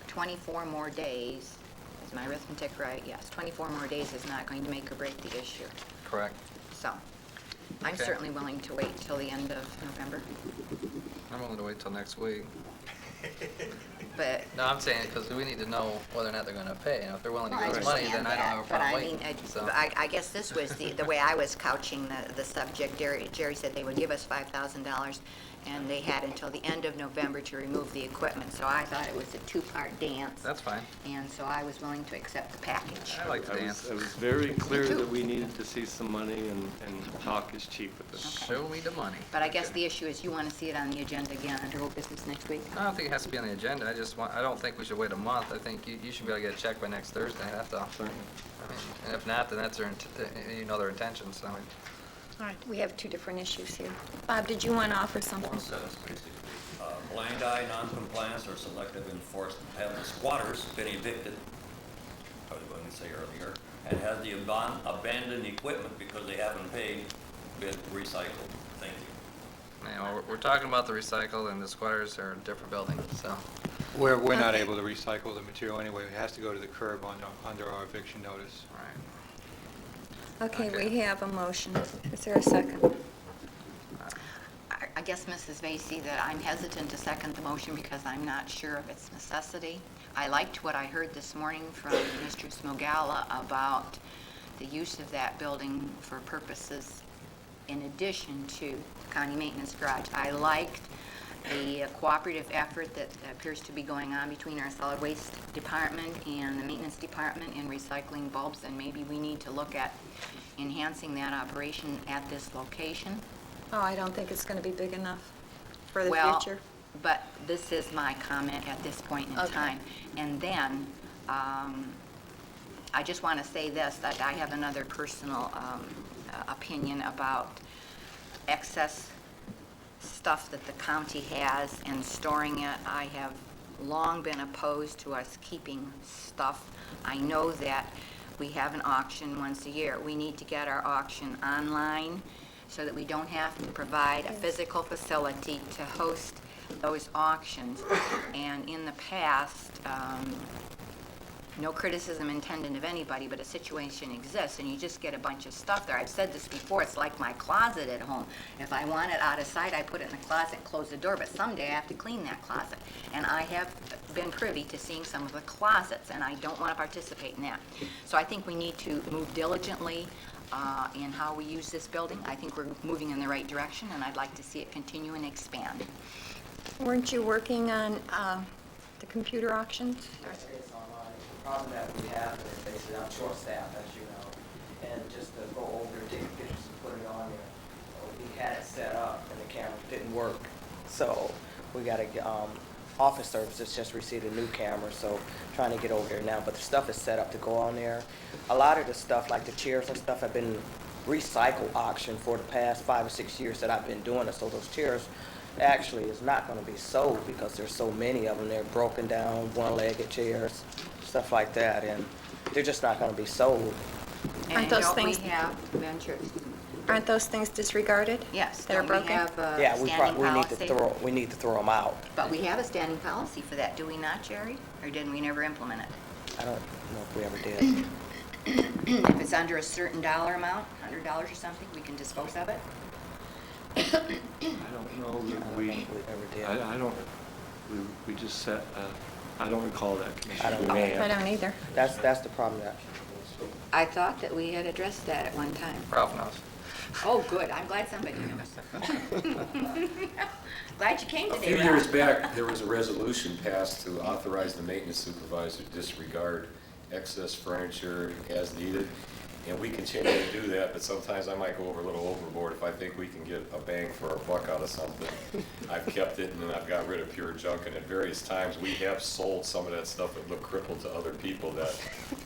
24 more days. Is my arithmetic right? Yes, 24 more days is not going to make or break the issue. Correct. So, I'm Okay. certainly willing to wait till the end of November. I'm willing to wait till next week. But No, I'm saying because we need to know whether or not they're gonna pay. And if they're willing to Well, I give us money, then understand I don't have a that, but problem I mean, waiting. So, I guess this was the way I was couching the subject. Jerry said they would give us $5,000, and they had until the end of November to remove the equipment. So I thought it was a two-part dance. that's fine. And so I was willing to accept the package. I like to dance. I was very clear too. that we needed to see some money, and talk is cheap with this. Show me the money. But I guess the issue is you want to see it on the agenda again under old business next week? I don't think it has to be on the agenda. I don't think we should wait a month. I think you should be able to get a check by next Thursday. That's all. Certainly. I mean, and if not, then that's their intention, so. All right, we have two different issues here. Bob, did you want to offer something? One sentence, basically. blind eye non-compliance or selective enforcement. Have the squatters been evicted, I was going to say earlier, and has the abandoned equipment because they haven't paid been recycled? Thank you. Now, we're talking about the recycle, and the squatters are in a different building, so. We're not able to recycle the material anyway. It has to go to the curb under our eviction notice. Right. Okay, we have a motion. Is there a second? I guess, Mrs. Vacy, that I'm hesitant to second the motion because I'm not sure of its necessity. I liked what I heard this morning from Mr. Smogala about the use of that building for purposes in addition to the county maintenance garage. I liked the cooperative effort that appears to be going on between our solid waste department and the maintenance department in recycling bulbs, and maybe we need to look at enhancing that operation at this location. Oh, I don't think it's going to be big enough for the Well, future. but this is my comment at this point in time. And then, I just want to say this, that I have another personal opinion about excess stuff that the county has and storing it. I have long been opposed to us keeping stuff. I know that we have an auction once a year. We need to get our auction online so that we don't have to provide a physical facility to host those auctions. And in the past, no criticism intended of anybody, but a situation exists and you just get a bunch of stuff there. I've said this before, it's like my closet at home. If I want it out of sight, I put it in the closet and close the door, but someday I have to clean that closet. And I have been privy to seeing some of the closets, and I don't want to participate in that. So I think we need to move diligently in how we use this building. I think we're moving in the right direction, and I'd like to see it continue and expand. Weren't you working on the computer auctions? It's online. The problem that we have is basically I'm short-staffed, as you know, and just to go over and take pictures and put it on there. We had it set up and the camera didn't work, so we got to get office services just received a new camera, so trying to get over there now. But the stuff is set up to go on there. A lot of the stuff, like the chairs and stuff, have been recycle auction for the past 5 or 6 years that I've been doing it. So those chairs actually is not going to be sold because there's so many of them. They're broken down, one-legged chairs, stuff like that, and they're just not going to be sold. Aren't those don't things- we have venture? Aren't those things disregarded? Yes. That are don't we broken? have a Yeah, standing policy? we need to throw them out. But we have a standing policy for that, do we not, Jerry? Or didn't we never implement it? I don't know if we ever did. If it's under a certain dollar amount, $100 or something, we can dispose of it? I don't know that we, think we ever did. I don't, we just set, I don't recall that, Commissioner. I don't We know. may have. I don't either. That's the problem. That I thought that we had addressed that at one time. Ralph knows. Oh, good, I'm glad somebody knows. Glad you came A today, few Ralph. years back, there was a resolution passed to authorize the maintenance supervisor to disregard excess furniture as needed. And we continue to do that, but sometimes I might go over a little overboard if I think we can get a bang for our buck out of something. I've kept it and then I've got rid of pure junk, and at various times, we have sold some of that stuff that looked crippled to other people that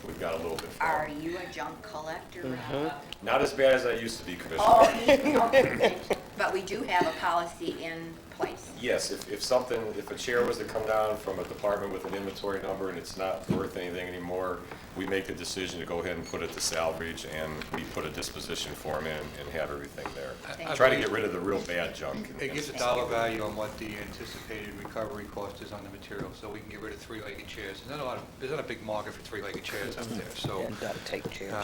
we've got a little bit from. Are you a junk collector, Ralph? Not as bad as I used to be, Commissioner. Oh, okay. But we do have a policy in place. Yes, if a chair was to come down from a department with an inventory number and it's not worth anything anymore, we make the decision to go ahead and put it to salvage, and we put a disposition form in and have everything there. Try to get rid of the real bad junk. It gives a dollar value on what the anticipated recovery cost is on the material, so we can get rid of three-legged chairs. There's not a big market for three-legged chairs out there, so. and duct tape chairs.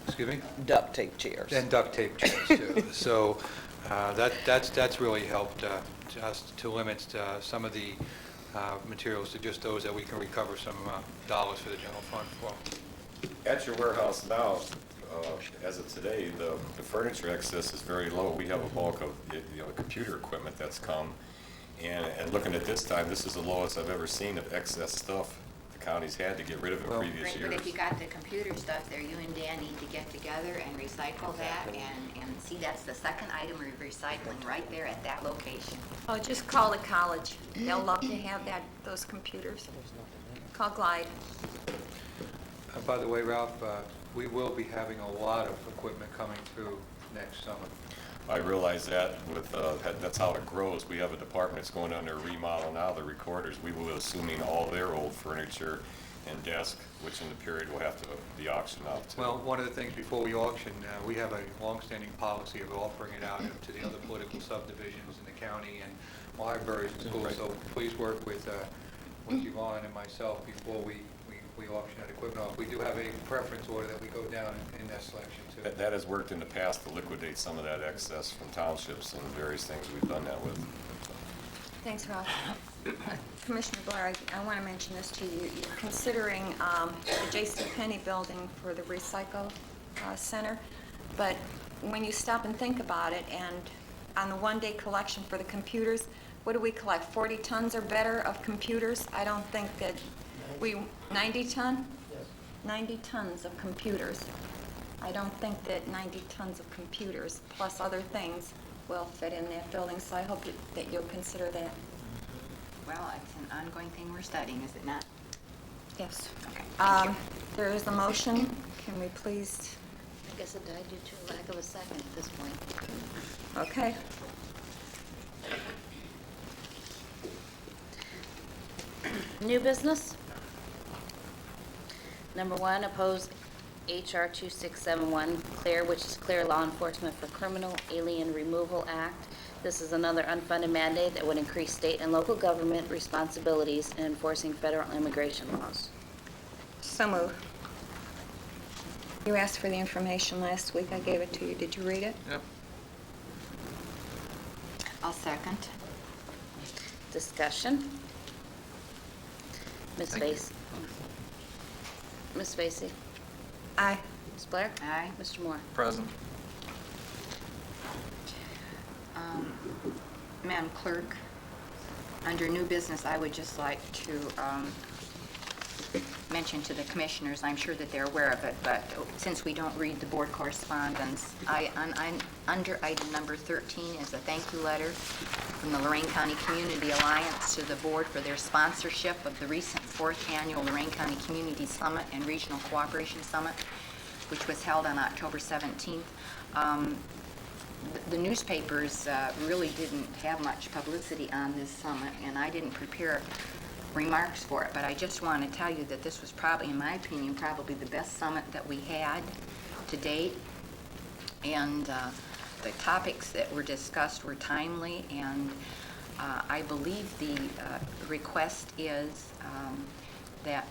Excuse me? Duct tape chairs. And duct tape chairs, too. So that's really helped us to limit some of the materials to just those that we can recover some dollars for the general fund for. At your warehouse now, as of today, the furniture excess is very low. We have a bulk of computer equipment that's come, and looking at this time, this is the lowest I've ever seen of excess stuff the county's had to get rid of in previous Right, years. but if you got the computer stuff there, you and Dan need to get together and recycle that, and see, that's the second item we're recycling right there at that location. Oh, just call the college. They'll love to have those computers. Call Glide. By the way, Ralph, we will be having a lot of equipment coming through next summer. I realize that with, that's how it grows. We have a department that's going under remodel now, the recorders. We will be assuming all their old furniture and desk, which in the period will have to be auctioned off too. Well, one of the things before we auction, we have a longstanding policy of offering it out to the other political subdivisions in the county and libraries and schools. So please work with Yvonne and myself before we auction that equipment off. We do have a preference order that we go down in that selection too. That has worked in the past to liquidate some of that excess from townships and various things we've done that with. Thanks, Ralph. Commissioner Blair, I want to mention this to you. You're considering the J.C. Penney building for the recycle center, but when you stop and think about it, and on the one-day collection for the computers, what do we collect, 40 tons or better of computers? I don't think that 90 ton? Yes. 90 tons of computers. I don't think that 90 tons of computers plus other things will fit in that building, so I hope that you'll consider that. Well, it's an ongoing thing we're studying, is it not? Yes. Okay, thank you. There is a motion. Can we please? I guess it died due to a lack of a second at this point. Okay. New business. Number 1, oppose HR 2671, CLEAR, which is Clear Law Enforcement for Criminal Alien Removal Act. This is another unfunded mandate that would increase state and local government responsibilities in enforcing federal immigration laws. So moved. You asked for the information last week. I gave it to you. Did you read it? Yep. I'll second. Discussion. Ms. Vacy. Ms. Vacy. Aye. Ms. Blair? Aye. Mr. Moore? Present. Madam Clerk, under new business, I would just like to mention to the commissioners, I'm sure that they're aware of it, but since we don't read the board correspondence, under item number 13 is a thank you letter from the Lorain County Community Alliance to the board for their sponsorship of the recent 4th annual Lorain County Community Summit and Regional Cooperation Summit, which was held on October 17th. The newspapers really didn't have much publicity on this summit, and I didn't prepare remarks for it, but I just want to tell you that this was probably, in my opinion, probably the best summit that we had to date, and the topics that were discussed were timely, and I believe the request is that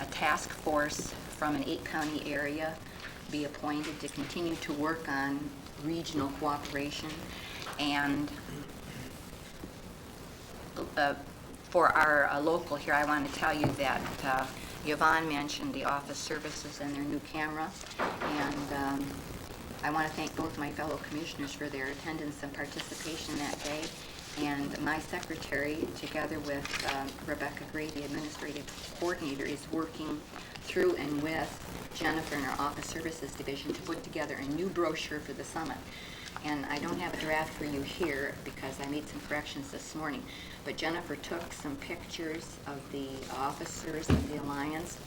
a task force from an 8-county area be appointed to continue to work on regional cooperation, and for our local here, I want to tell you that Yvonne mentioned the office services and their new camera, and I want to thank both my fellow commissioners for their attendance and participation that day, and my secretary, together with Rebecca Gray, the administrative coordinator, is working through and with Jennifer in our Office Services Division to put together a new brochure for the summit. And I don't have a draft for you here because I made some corrections this morning, but Jennifer took some pictures of the officers of the Alliance,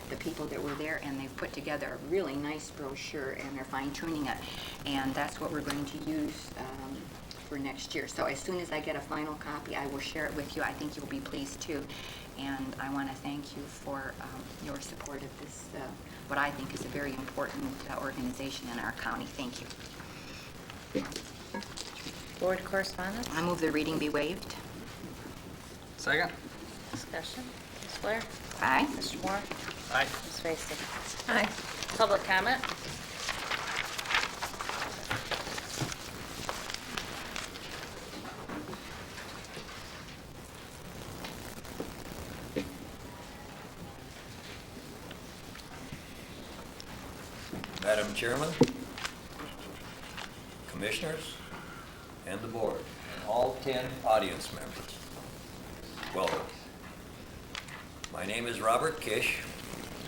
the people that were there, and they've put together a really nice brochure, and they're fine-tuning it, and that's what we're going to use for next year. So as soon as I get a final copy, I will share it with you. I think you'll be pleased too. And I want to thank you for your support of this, what I think is a very important organization in our county. Thank you. Board correspondence? I move the reading be waived. Second? Discussion. Ms. Blair? Aye. Mr. Moore? Aye. Ms. Vacy? Aye. Public comment? Madam Chairman, Commissioners, and the Board, and all 10 audience members, welcome. My name is Robert Kish,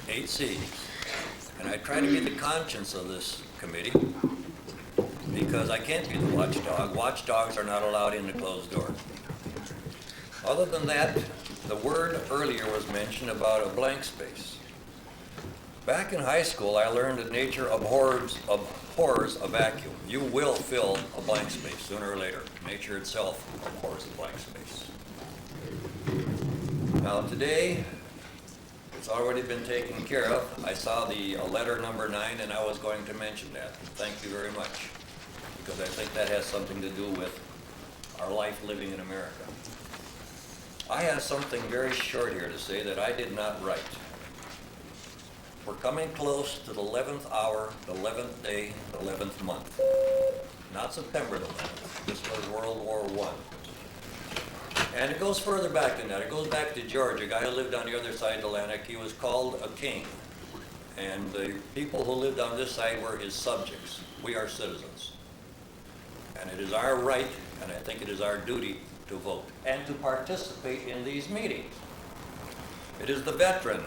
8C, and I try to be the conscience of this committee because I can't be the watchdog. Watchdogs are not allowed in the closed door. Other than that, the word earlier was mentioned about a blank space. Back in high school, I learned that nature abhors abhors a vacuum. You will fill a blank space sooner or later. Nature itself abhors a blank space. Now today, it's already been taken care of. I saw the letter number 9, and I was going to mention that. Thank you very much, because I think that has something to do with our life living in America. I have something very short here to say that I did not write. We're coming close to the 11th hour, the 11th day, the 11th month. Not September the 11th. This was World War I. And it goes further back than that. It goes back to George, a guy who lived on the other side of the Atlantic. He was called a king. And the people who lived on this side were his subjects. We are citizens. And it is our right, and I think it is our duty, to vote and to participate in these meetings. It is the veteran,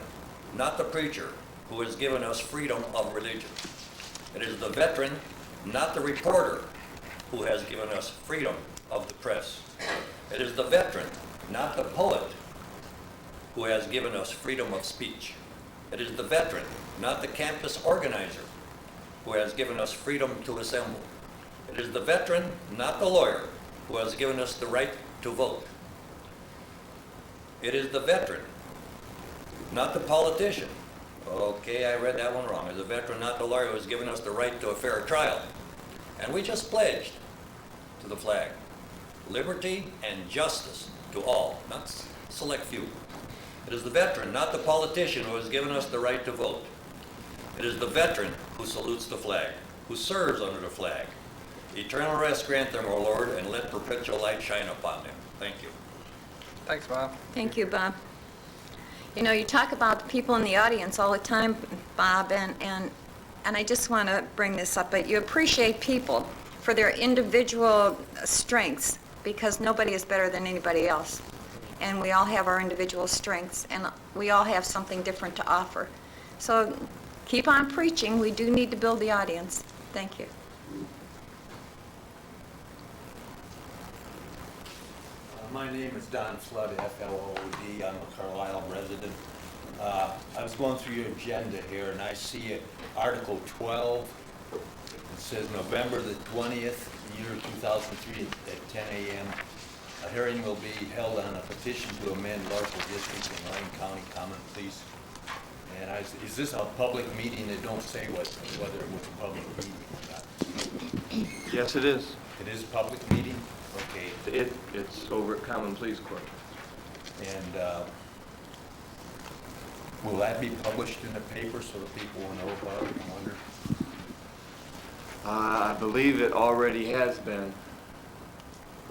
not the preacher, who has given us freedom of religion. It is the veteran, not the reporter, who has given us freedom of the press. It is the veteran, not the poet, who has given us freedom of speech. It is the veteran, not the campus organizer, who has given us freedom to assemble. It is the veteran, not the lawyer, who has given us the right to vote. It is the veteran, not the politician. Okay, I read that one wrong. It is the veteran, not the lawyer, who has given us the right to a fair trial. And we just pledged to the flag liberty and justice to all, not select few. It is the veteran, not the politician, who has given us the right to vote. It is the veteran who salutes the flag, who serves under the flag. Eternal rest grant them, O Lord, and let perpetual light shine upon them. Thank you. Thanks, Bob. Thank you, Bob. You know, you talk about the people in the audience all the time, Bob, and I just want to bring this up, but you appreciate people for their individual strengths, because nobody is better than anybody else. And we all have our individual strengths, and we all have something different to offer. So keep on preaching. We do need to build the audience. Thank you. My name is Don Flood, F-L-O-O-D. I'm a Carlisle resident. I was going through your agenda here, and I see it, Article 12. It says November the 20th, year 2003 at 10 a.m. A hearing will be held on a petition to amend local districts in Lorain County. Comment, please. And is this a public meeting? They don't say whether it was a public meeting or not. Yes, it is. It is a public meeting? Okay. It's over at Common Pleas Court. And will that be published in the paper so that people will know about it? I wonder. I believe it already has been,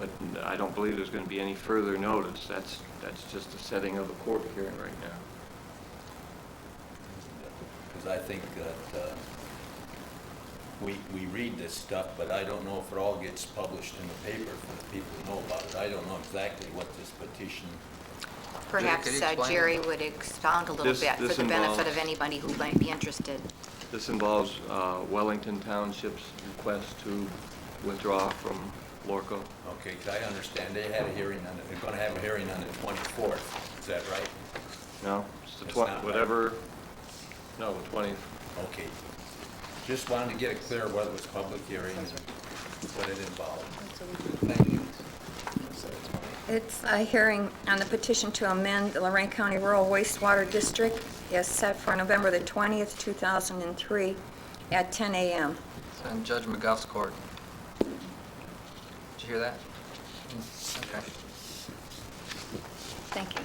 but I don't believe there's going to be any further notice. That's just the setting of the court hearing right now. Because I think that we read this stuff, but I don't know if it all gets published in the paper for the people to know about it. I don't know exactly what this petition. Perhaps Jerry would expound a little bit for the benefit of anybody who might be interested. This involves Wellington Township's request to withdraw from Lorco. Okay, because I understand they had a hearing on it. They're going to have a hearing on the 24th. Is that right? No, it's the It's not whatever. No, the 20th. Okay. Just wanted to get it clear whether it was public hearing and what it involved. Thank you. It's a hearing on the petition to amend the Lorain County Rural Wastewater District is set for November the 20th, 2003 at 10 a.m. It's in Judge McGuff's court. Did you hear that? Okay. Thank you.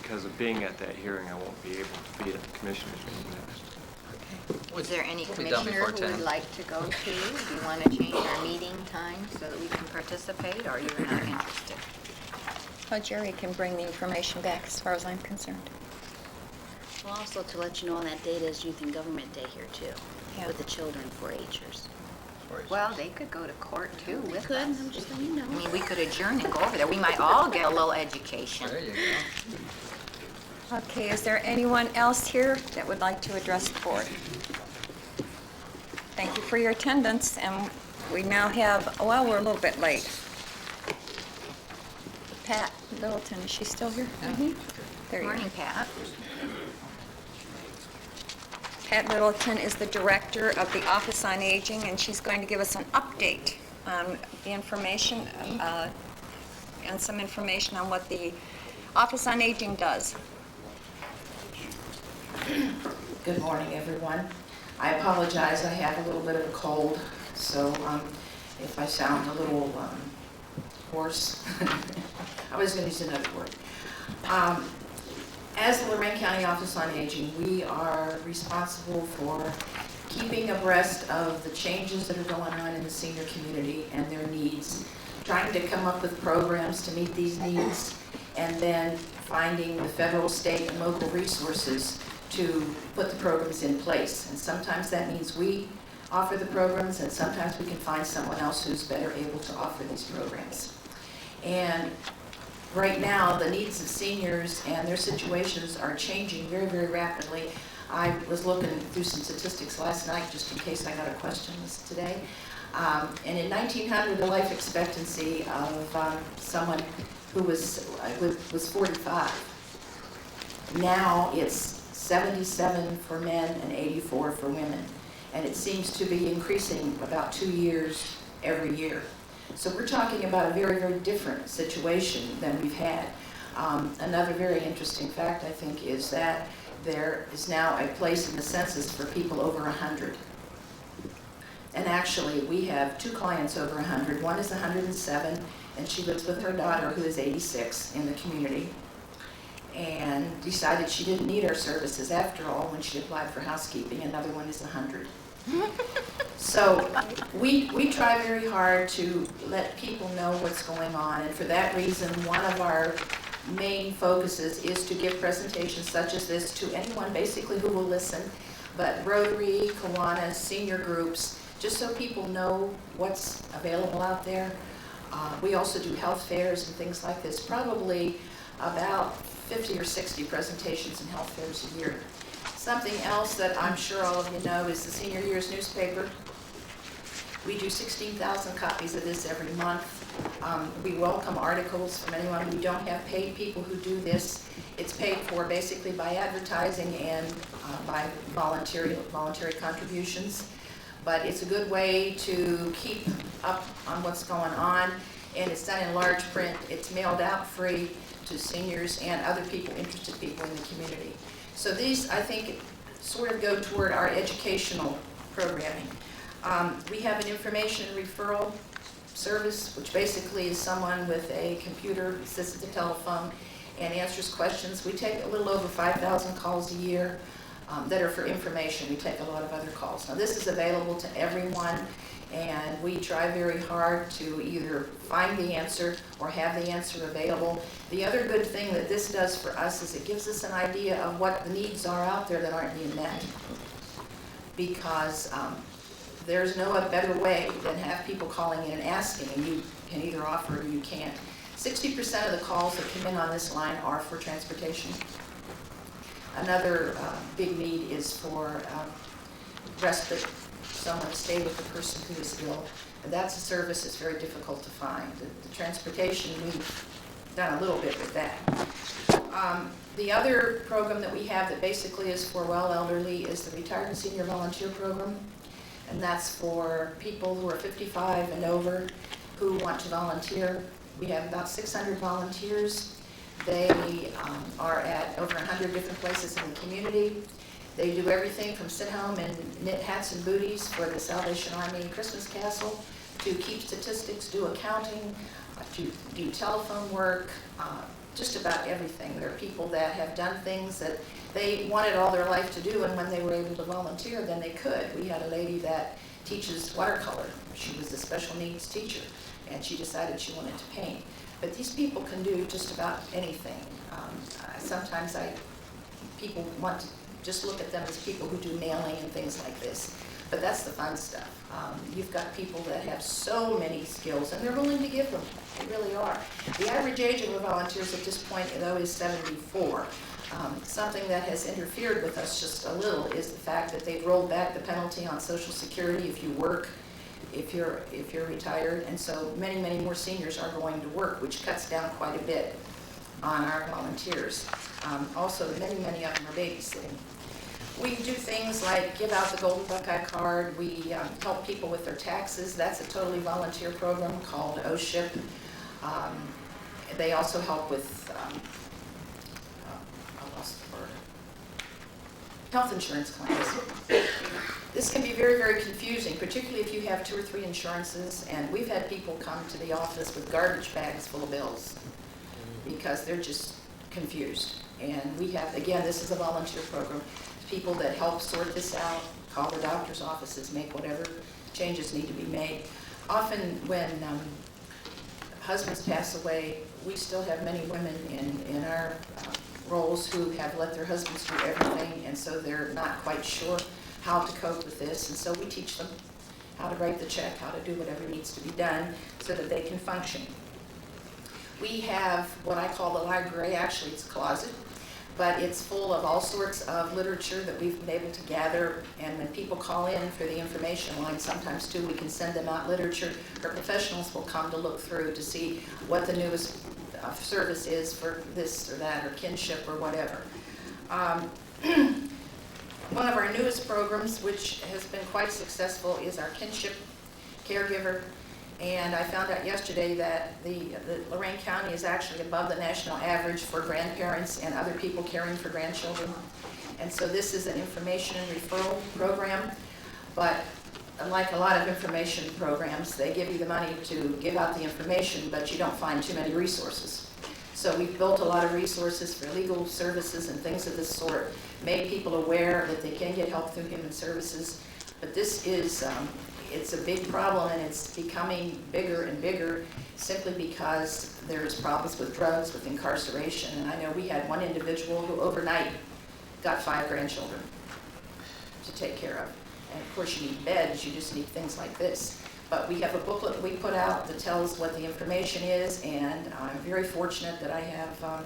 Because of being at that hearing, I won't be able to be at the commissioners meeting next. Was there any We'll be done commissioner before who 10. would like to go to? Do you want to change our meeting time so that we can participate, or you're not interested? Well, Jerry can bring the information back as far as I'm concerned. Well, also to let you know, on that date is Youth and Government Day here too, Yeah. with the children 4-H'ers. Well, they could go to court too with Could, us. I'm just letting you know. I mean, we could adjourn and go over there. We might all get a little education. There you go. Okay, is there anyone else here that would like to address the board? Thank you for your attendance, and we now have, well, we're a little bit late. Pat Littleton, is she still here? Yeah. Mhm. There you Morning, are. Pat. Pat Middleton is the director of the Office on Aging, and she's going to give us an update on the information, and some information on what the Office on Aging does. Good morning, everyone. I apologize, I have a little bit of a cold, so if I sound a little hoarse, I was going to use another word. As the Lorain County Office on Aging, we are responsible for keeping abreast of the changes that are going on in the senior community and their needs, trying to come up with programs to meet these needs, and then finding the federal, state, and local resources to put the programs in place. And sometimes that means we offer the programs, and sometimes we can find someone else who's better able to offer these programs. And right now, the needs of seniors and their situations are changing very, very rapidly. I was looking through some statistics last night, just in case I got a question today. And in 1900, the life expectancy of someone who was 45. Now it's 77 for men and 84 for women. And it seems to be increasing about 2 years every year. So we're talking about a very, very different situation than we've had. Another very interesting fact, I think, is that there is now a place in the census for people over 100. And actually, we have 2 clients over 100. One is 107, and she lives with her daughter, who is 86, in the community, and decided she didn't need our services after all when she applied for housekeeping. Another one is 100. So we try very hard to let people know what's going on, and for that reason, one of our main focuses is to give presentations such as this to anyone basically who will listen, but Rotary, Kiwanis, senior groups, just so people know what's available out there. We also do health fairs and things like this, probably about 50 or 60 presentations and health fairs a year. Something else that I'm sure all of you know is the Senior Years newspaper. We do 16,000 copies of this every month. We welcome articles from anyone. We don't have paid people who do this. It's paid for basically by advertising and by voluntary contributions. But it's a good way to keep up on what's going on, and it's done in large print. It's mailed out free to seniors and other people, interested people in the community. So these, I think, sort of go toward our educational programming. We have an information referral service, which basically is someone with a computer-assisted telephone and answers questions. We take a little over 5,000 calls a year that are for information. We take a lot of other calls. Now, this is available to everyone, and we try very hard to either find the answer or have the answer available. The other good thing that this does for us is it gives us an idea of what the needs are out there that aren't being met. Because there's no better way than have people calling in and asking, and you can either offer or you can't. 60% of the calls that come in on this line are for transportation. Another big need is for respite, someone to stay with the person who is ill. And that's a service that's very difficult to find. The transportation, we've done a little bit with that. The other program that we have that basically is for well elderly is the Retired and Senior Volunteer Program. And that's for people who are 55 and over who want to volunteer. We have about 600 volunteers. They are at over 100 different places in the community. They do everything from sit home and knit hats and booties for the Salvation Army Christmas Castle, to keep statistics, do accounting, to do telephone work, just about everything. There are people that have done things that they wanted all their life to do, and when they were able to volunteer, then they could. We had a lady that teaches watercolor. She was a special needs teacher, and she decided she wanted to paint. But these people can do just about anything. Sometimes people want to just look at them as people who do mailing and things like this. But that's the fun stuff. You've got people that have so many skills, and they're willing to give them. They really are. The average age of the volunteers at this point, though, is 74. Something that has interfered with us just a little is the fact that they've rolled back the penalty on Social Security if you work, if you're retired, and so many, many more seniors are going to work, which cuts down quite a bit on our volunteers. Also, many, many of them are babysitting. We do things like give out the Golden Buckeye Card. We help people with their taxes. That's a totally volunteer program called OSHIP. They also help with I lost the word. Health insurance claims. This can be very, very confusing, particularly if you have 2 or 3 insurances. And we've had people come to the office with garbage bags full of bills because they're just confused. And we have, again, this is a volunteer program. People that help sort this out, call the doctor's offices, make whatever changes need to be made. Often when husbands pass away, we still have many women in our roles who have let their husbands do everything, and so they're not quite sure how to cope with this. And so we teach them how to write the check, how to do whatever needs to be done so that they can function. We have what I call the library. Actually, it's a closet, but it's full of all sorts of literature that we've been able to gather. And when people call in for the information line, sometimes too, we can send them out literature. Our professionals will come to look through to see what the newest service is for this or that, or kinship or whatever. One of our newest programs, which has been quite successful, is our kinship caregiver. And I found out yesterday that the Lorain County is actually above the national average for grandparents and other people caring for grandchildren. And so this is an information and referral program, but unlike a lot of information programs, they give you the money to give out the information, but you don't find too many resources. So we've built a lot of resources for legal services and things of this sort, made people aware that they can get help through human services. But this is, it's a big problem, and it's becoming bigger and bigger simply because there's problems with drugs, with incarceration. And I know we had one individual who overnight got 5 grandchildren to take care of. And of course you need beds, you just need things like this. But we have a booklet we put out that tells what the information is, and I'm very fortunate that I have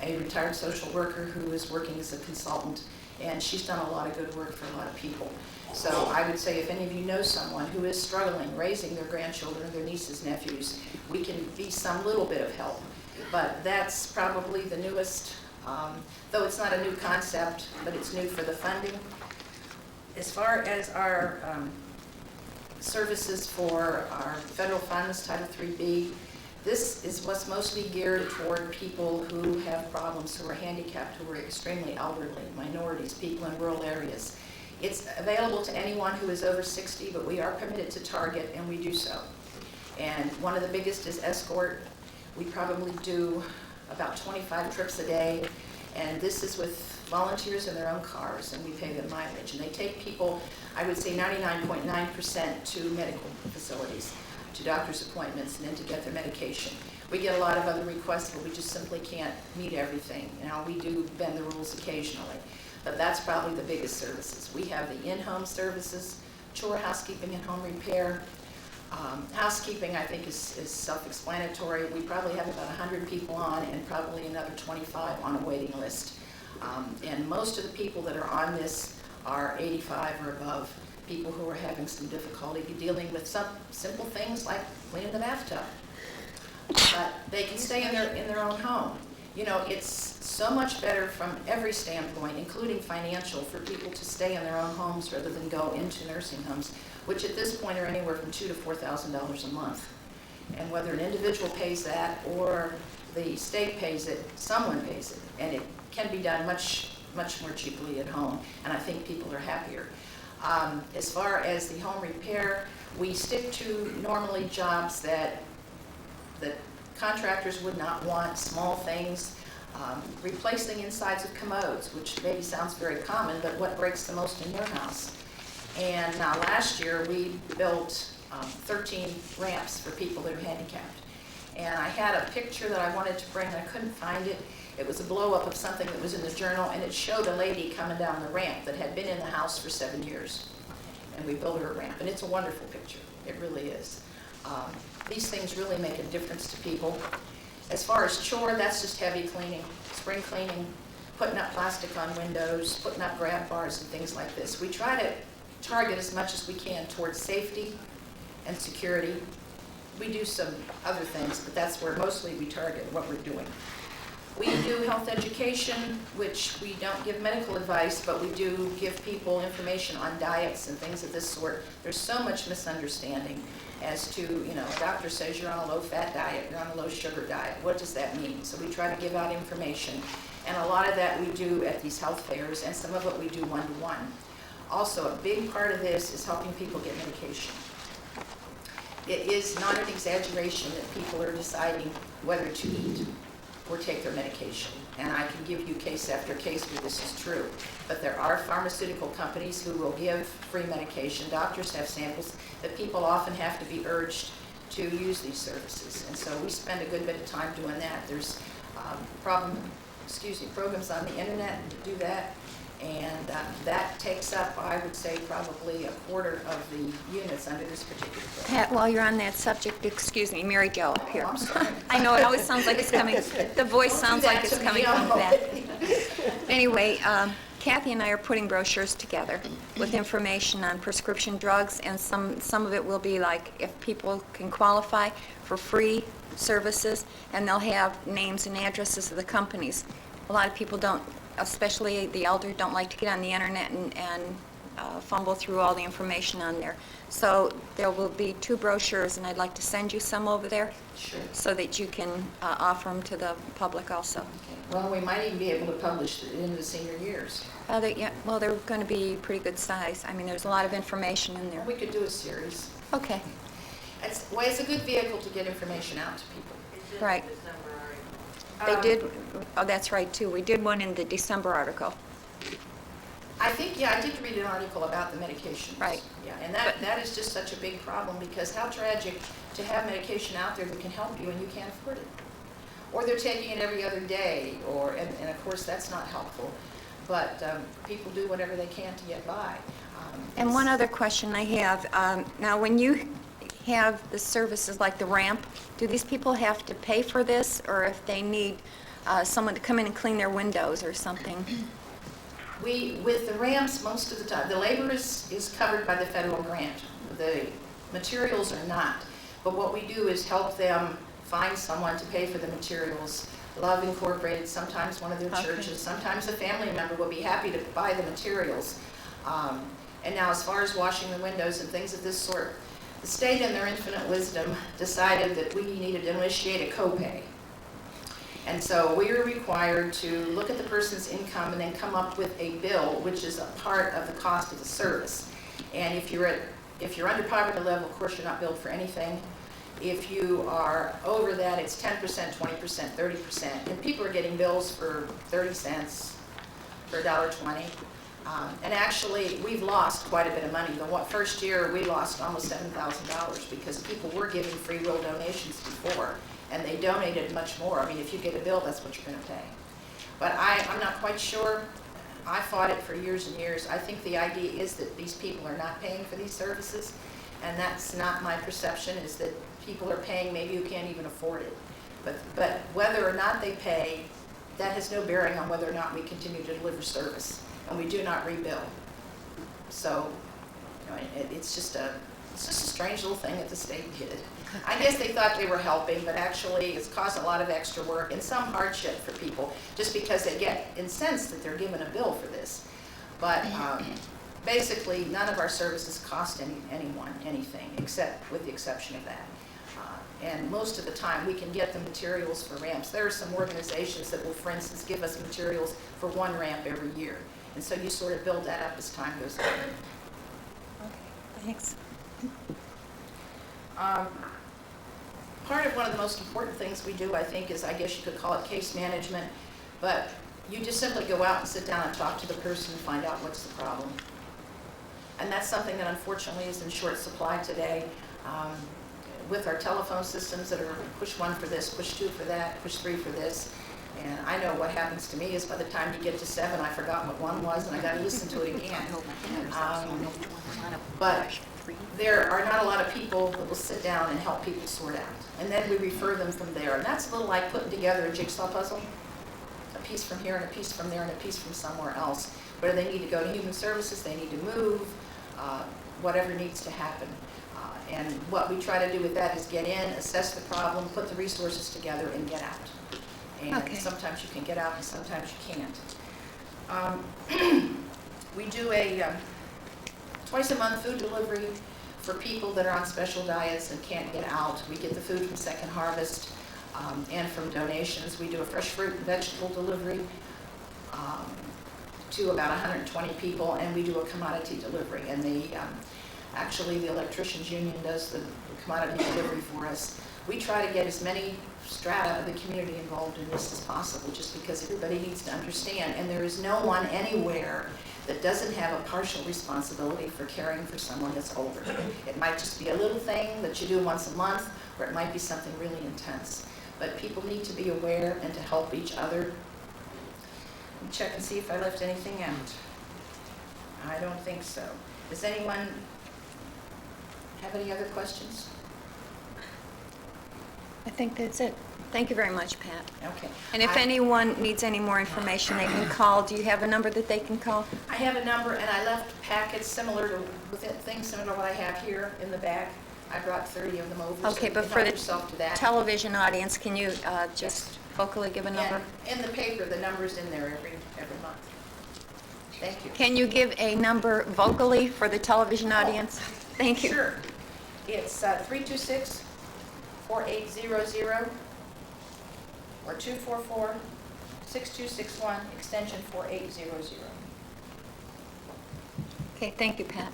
a retired social worker who is working as a consultant, and she's done a lot of good work for a lot of people. So I would say if any of you know someone who is struggling raising their grandchildren, their nieces, nephews, we can be some little bit of help. But that's probably the newest, though it's not a new concept, but it's new for the funding. As far as our services for our federal funds, Title IIIB, this is what's mostly geared toward people who have problems, who are handicapped, who are extremely elderly, minorities, people in rural areas. It's available to anyone who is over 60, but we are permitted to target, and we do so. And one of the biggest is escort. We probably do about 25 trips a day, and this is with volunteers in their own cars, and we pay them mileage. And they take people, I would say 99.9% to medical facilities, to doctor's appointments, and then to get their medication. We get a lot of other requests, but we just simply can't meet everything. Now, we do bend the rules occasionally, but that's probably the biggest services. We have the in-home services, chore, housekeeping, and home repair. Housekeeping, I think, is self-explanatory. We probably have about 100 people on and probably another 25 on a waiting list. And most of the people that are on this are 85 or above, people who are having some difficulty dealing with some simple things like cleaning the bathtub. But they can stay in their own home. You know, it's so much better from every standpoint, including financial, for people to stay in their own homes rather than go into nursing homes, which at this point are anywhere from $2,000 to $4,000 a month. And whether an individual pays that or the state pays it, someone pays it, and it can be done much more cheaply at home, and I think people are happier. As far as the home repair, we stick to normally jobs that contractors would not want, small things, replacing insides of commodes, which maybe sounds very common, but what breaks the most in your house? And now last year we built 13 ramps for people that are handicapped. And I had a picture that I wanted to bring, and I couldn't find it. It was a blow-up of something that was in the journal, and it showed a lady coming down the ramp that had been in the house for 7 years. And we built her a ramp, and it's a wonderful picture. It really is. These things really make a difference to people. As far as chore, that's just heavy cleaning, spring cleaning, putting up plastic on windows, putting up grab bars and things like this. We try to target as much as we can towards safety and security. We do some other things, but that's where mostly we target what we're doing. We do health education, which we don't give medical advice, but we do give people information on diets and things of this sort. There's so much misunderstanding as to, a doctor says you're on a low-fat diet, you're on a low-sugar diet. What does that mean? So we try to give out information. And a lot of that we do at these health fairs, and some of it we do one-to-one. Also, a big part of this is helping people get medication. It is not an exaggeration that people are deciding whether to eat or take their medication. And I can give you case after case where this is true. But there are pharmaceutical companies who will give free medication. Doctors have samples, but people often have to be urged to use these services. And so we spend a good bit of time doing that. There's programs on the internet to do that. And that takes up, I would say, probably a quarter of the units under this particular program. Pat, while you're on that subject, excuse me, Mary Jo up here. Oh, I'm sorry. I know, it always sounds like it's coming, the voice Don't sounds do that like it's to coming me, from I'm Pat. okay. Anyway, Kathy and I are putting brochures together with information on prescription drugs, and some of it will be like if people can qualify for free services, and they'll have names and addresses of the companies. A lot of people don't, especially the elder, don't like to get on the internet and fumble through all the information on there. So there will be 2 brochures, and I'd like to send you some over there. Sure. So that you can offer them to the public also. Well, we might even be able to publish it in the senior years. Well, they're going to be pretty good size. I mean, there's a lot of information in there. We could do a series. Okay, It's a good vehicle to get information out to people. right. They did, oh, that's right, too. We did one in the December article. I think, I did read an article about the medications. Right. Yeah, and that is just such a big problem, because how tragic to have medication out there that can help you and you can't afford it. Or they're taking it every other day, and of course that's not helpful. But people do whatever they can to get by. And one other question I have, now when you have the services like the ramp, do these people have to pay for this, or if they need someone to come in and clean their windows or something? With the ramps, most of the time, the labor is covered by the federal grant. The materials are not. But what we do is help them find someone to pay for the materials. Love Incorporated, sometimes one of their churches, sometimes a family member will be happy to buy the materials. And now, as far as washing the windows and things of this sort, the state in their infinite wisdom decided that we needed to initiate a copay. And so we are required to look at the person's income and then come up with a bill, which is a part of the cost of the service. And if you're under poverty level, of course, you're not billed for anything. If you are over that, it's 10%, 20%, 30%. And people are getting bills for 30 cents, for $1.20. And actually, we've lost quite a bit of money. The first year, we lost almost $7,000 because people were giving free will donations before, and they donated much more. I mean, if you get a bill, that's what you're going to pay. But I'm not quite sure. I fought it for years and years. I think the idea is that these people are not paying for these services, and that's not my perception, is that people are paying maybe who can't even afford it. But whether or not they pay, that has no bearing on whether or not we continue to deliver service, and we do not rebill. So, it's just a strange little thing that the state did. I guess they thought they were helping, but actually it's caused a lot of extra work and some hardship for people, just because they get incensed that they're given a bill for this. But basically, none of our services cost anyone anything, except with the exception of that. And most of the time, we can get the materials for ramps. There are some organizations that will, for instance, give us materials for one ramp every year. And so you sort of build that up as time goes on. Okay, thanks. Part of one of the most important things we do, I think, is, I guess you could call it case management, but you just simply go out and sit down and talk to the person and find out what's the problem. And that's something that unfortunately is in short supply today. With our telephone systems that are push 1 for this, push 2 for that, push 3 for this. And I know what happens to me is by the time you get to 7, I forgot what 1 was and I got to listen to it again. But there are not a lot of people that will sit down and help people sort out. And then we refer them from there. And that's a little like putting together a jigsaw puzzle. A piece from here and a piece from there and a piece from somewhere else. Where they need to go to Human Services, they need to move, whatever needs to happen. And what we try to do with that is get in, assess the problem, put the resources together, and get out. And Okay. sometimes you can get out and sometimes you can't. We do a twice-a-month food delivery for people that are on special diets and can't get out. We get the food from Second Harvest and from donations. We do a fresh fruit and vegetable delivery to about 120 people, and we do a commodity delivery. And actually, the Electricians Union does the commodity delivery for us. We try to get as many strata of the community involved in this as possible, just because everybody needs to understand, and there is no one anywhere that doesn't have a partial responsibility for caring for someone that's older. It might just be a little thing that you do once a month, or it might be something really intense. But people need to be aware and to help each other. Let me check and see if I left anything out. I don't think so. Does anyone have any other questions? I think that's it. Thank you very much, Pat. Okay. And if anyone needs any more information, they can call. Do you have a number that they can call? I have a number, and I left packets similar to, things similar to what I have here in the back. I brought 30 of them over. So Okay, you but can for help the yourself to that. television audience, can you just vocally give a number? And in the paper, the number's in there every month. Thank you. Can you give a number vocally for the television audience? Thank you. Sure. It's 326-4800 or 244-6261, extension 4800. Okay, thank you, Pat.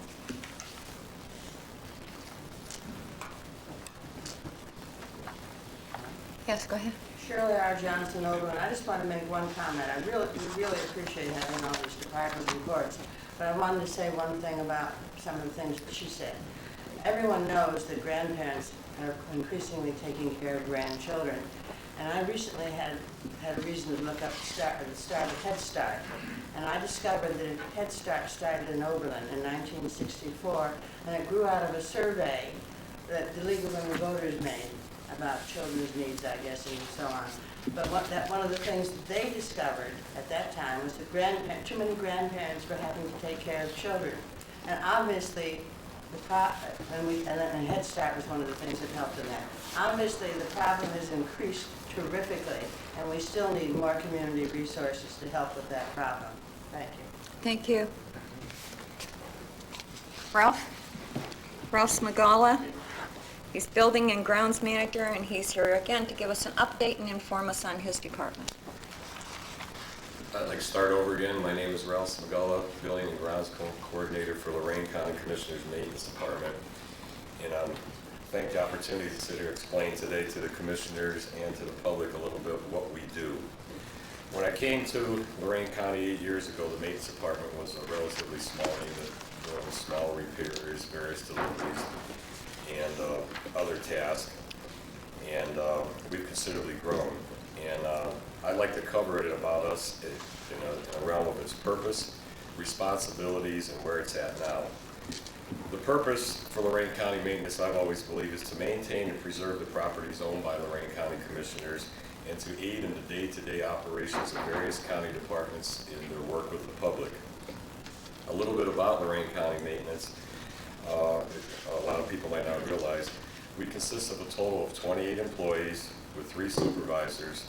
Yes, go ahead. Shirley R. Johnson, Oberlin. I just want to make one comment. I really appreciate having all these department reports, but I wanted to say one thing about some of the things that she said. Everyone knows that grandparents are increasingly taking care of grandchildren, and I recently had a reason to look up the start of Head Start, and I discovered that Head Start started in Oberlin in 1964, and it grew out of a survey that the League of Women Voters made about children's needs, I guess, and so on. But one of the things that they discovered at that time was that too many grandparents were having to take care of children. And obviously, and Head Start was one of the things that helped in that. Obviously, the problem has increased terrifically, and we still need more community resources to help with that problem. Thank you. Thank you. Ralph Smagala. He's Building and Grounds Manager, and he's here again to give us an update and inform us on his department. I'd like to start over again. My name is Ralph Smagala, Building and Grounds Coordinator for Lorain County Commissioners Maintenance Department. And thank the opportunity to sit here and explain today to the commissioners and to the public a little bit what we do. When I came to Lorain County 8 years ago, the maintenance department was a relatively small unit, doing small repairs, various deliveries, and other tasks, and we've considerably grown. And I'd like to cover it about us in a realm of its purpose, responsibilities, and where it's at now. The purpose for Lorain County Maintenance, I've always believed, is to maintain and preserve the properties owned by Lorain County Commissioners and to aid in the day-to-day operations of various county departments in their work with the public. A little bit about Lorain County Maintenance. A lot of people might not realize, we consist of a total of 28 employees with 3 supervisors,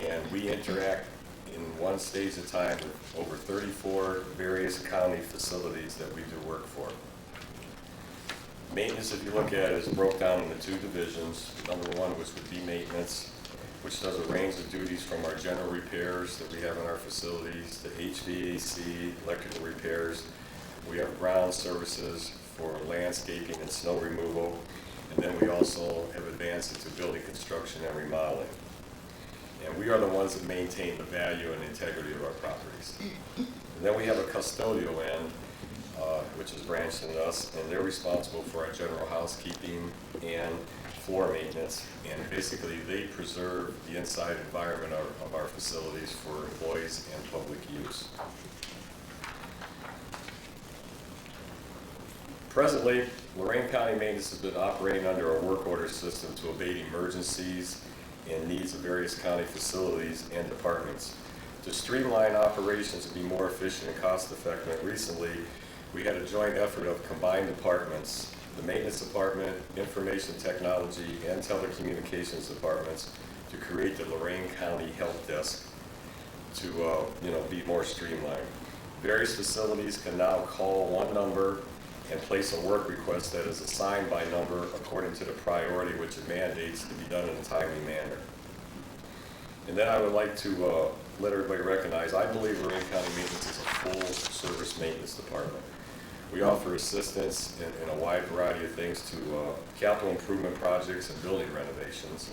and we interact in one stage at a time with over 34 various county facilities that we do work for. Maintenance, if you look at it, is broke down into 2 divisions. Number 1, which would be maintenance, which does a range of duties from our general repairs that we have in our facilities to HVAC, electrical repairs. We have ground services for landscaping and snow removal, and then we also have advanced into building construction and remodeling. And we are the ones that maintain the value and integrity of our properties. And then we have a custodial end, which is branched into us, and they're responsible for our general housekeeping and floor maintenance, and basically they preserve the inside environment of our facilities for employees and public use. Presently, Lorain County Maintenance has been operating under a work order system to abate emergencies and needs of various county facilities and departments. To streamline operations and be more efficient and cost-effective, recently we had a joint effort of combined departments, the Maintenance Department, Information Technology, and Telecommunications Departments, to create the Lorain County Help Desk to be more streamlined. Various facilities can now call one number and place a work request that is assigned by number according to the priority which it mandates to be done in a timely manner. And then I would like to let everybody recognize, I believe Lorain County Maintenance is a full-service maintenance department. We offer assistance in a wide variety of things to capital improvement projects and building renovations.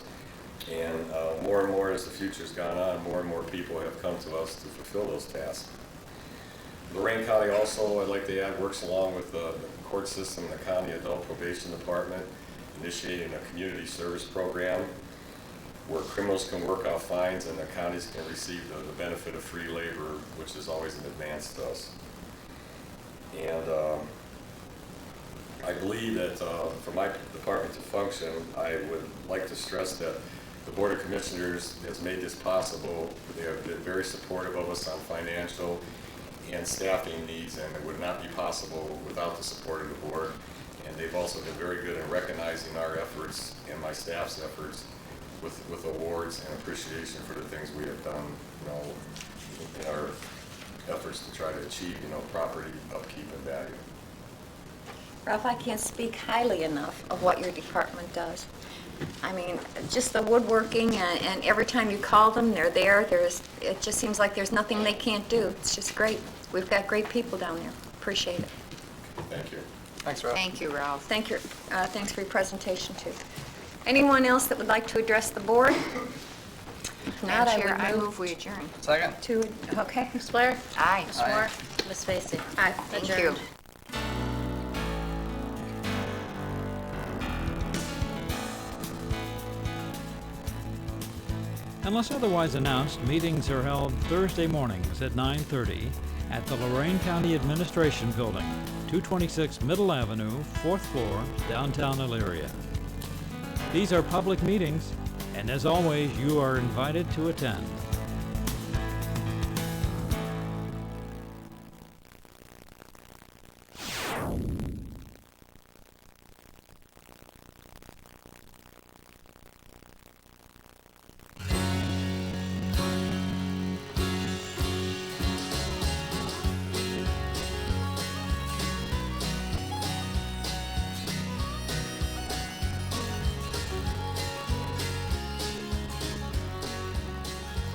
And more as the future's gone on, more and more people have come to us to fulfill those tasks. Lorain County also, I'd like to add, works along with the court system and the county adult probation department, initiating a community service program where criminals can work out fines and the counties can receive the benefit of free labor, which is always an advance to us. And I believe that for my department to function, I would like to stress that the Board of Commissioners has made this possible. They have been very supportive of us on financial and staffing needs, and it would not be possible without the support of the board. And they've also been very good in recognizing our efforts and my staff's efforts with awards and appreciation for the things we have done, in our efforts to try to achieve, property upkeep and value. Ralph, I can't speak highly enough of what your department does. I mean, just the woodworking, and every time you call them, they're there. It just seems like there's nothing they can't do. It's just great. We've got great people down there. Appreciate it. Thank you. Thanks, Ralph. Thank you, Ralph. Thank you. Thanks for your presentation, too. Anyone else that would like to address the board? If not, Madam Chair, I I would move we adjourn. Second. Okay. Ms. Blair? Aye. Ms. Moore? Ms. Vacy? Aye. Thank Adjourned. you. Unless otherwise announced, meetings are held Thursday mornings at 9:30 at the Lorain County Administration Building, 226 Middle Avenue, 4th floor, downtown Elyria. These are public meetings, and as always, you are invited to attend.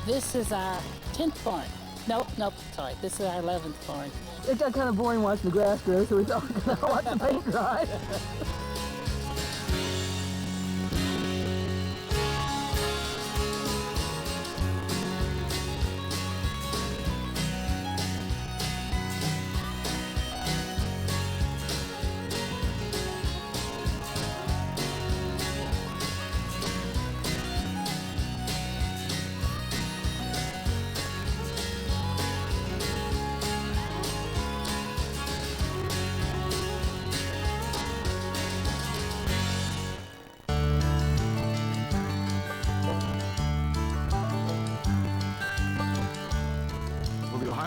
This is our 10th barn. Nope, sorry. This is our 11th barn. It got kind of boring watching the grass grow, so we thought we could watch the paint dry.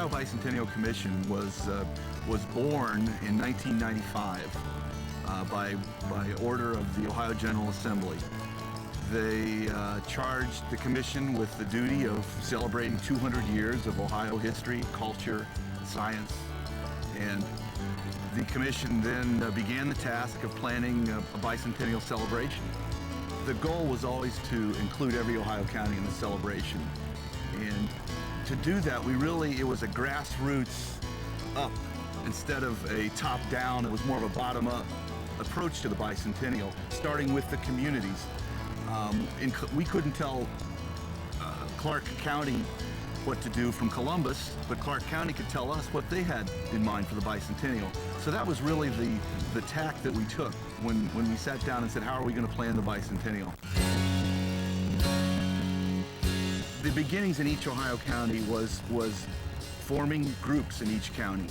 Bicentennial Commission was born in 1995 by order of the Ohio General Assembly. They charged the commission with the duty of celebrating 200 years of Ohio history, culture, science, and the commission then began the task of planning a bicentennial celebration. The goal was always to include every Ohio county in the celebration, and to do that, it was a grassroots up instead of a top-down. It was more of a bottom-up approach to the bicentennial, starting with the communities. We couldn't tell Clark County what to do from Columbus, but Clark County could tell us what they had in mind for the bicentennial. So that was really the tack that we took when we sat down and said, how are we going to plan the bicentennial? The beginnings in each Ohio county was forming groups in each county,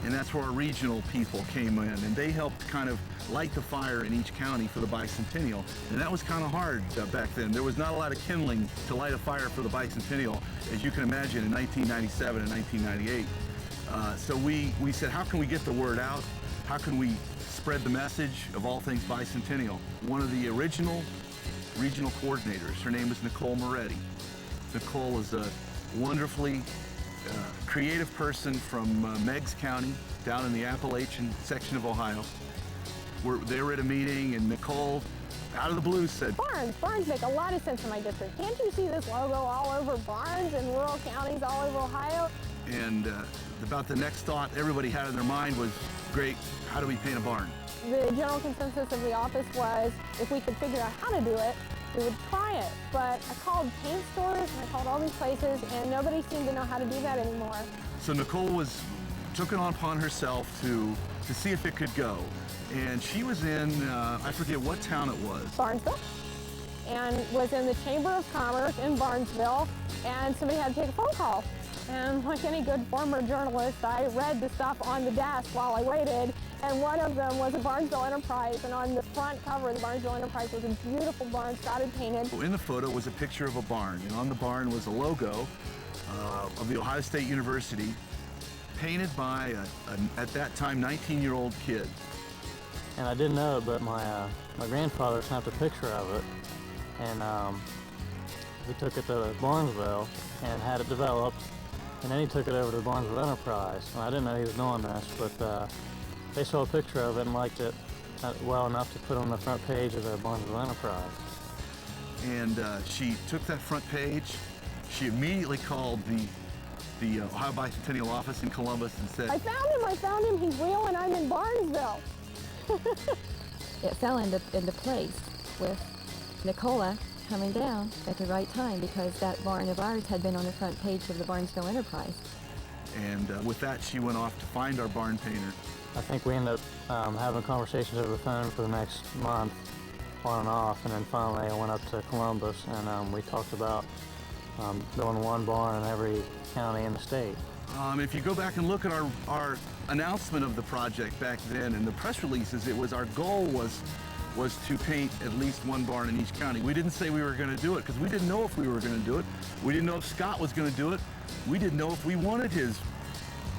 and that's where our regional people came in, and they helped kind of light the fire in each county for the bicentennial, and that was kind of hard back then. There was not a lot of kindling to light a fire for the bicentennial, as you can imagine, in 1997 and 1998. So we said, how can we get the word out? How can we spread the message of all things bicentennial? One of the original regional coordinators. Her name is Nicole Moretti. Nicole is a wonderfully creative person from Meigs County, down in the Appalachian section of Ohio. They were at a meeting, and Nicole, out of the blue, said, Barns make a lot of sense in my district. Can't you see this logo all over barns in rural counties all over Ohio? And about the next thought everybody had in their mind was, great, how do we paint a barn? The general consensus of the office was if we could figure out how to do it, we would try it. But I called paint stores and I called all these places, and nobody seemed to know how to do that anymore. So Nicole took it upon herself to see if it could go. And she was in, I forget what town it was. Barnesville. And was in the Chamber of Commerce in Barnesville, and somebody had to take a phone call. And like any good former journalist, I read the stuff on the desk while I waited, and one of them was a Barnesville Enterprise, and on the front cover of the Barnesville Enterprise was a beautiful barn, spotted painted. In the photo was a picture of a barn, and on the barn was a logo of the Ohio State University, painted by, at that time, 19-year-old kid. And I didn't know it, but my grandfather snapped a picture of it, and he took it to Barnesville and had it developed, and then he took it over to the Barnesville Enterprise. And I didn't know he was doing this, but they saw a picture of it and liked it well enough to put it on the front page of the Barnesville Enterprise. And she took that front page, she immediately called the Ohio Bicentennial office in Columbus and said, I found him, he's real, and I'm in Barnesville. It fell into place with Nicola coming down at the right time because that barn of ours had been on the front page of the Barnesville Enterprise. And with that, she went off to find our barn painter. I think we ended up having conversations over the phone for the next month, on and off, and then finally I went up to Columbus and we talked about building one barn in every county in the state. If you go back and look at our announcement of the project back then and the press releases, our goal was to paint at least one barn in each county. We didn't say we were going to do it because we didn't know if we were going to do it. We didn't know if Scott was going to do it. We didn't know if we wanted his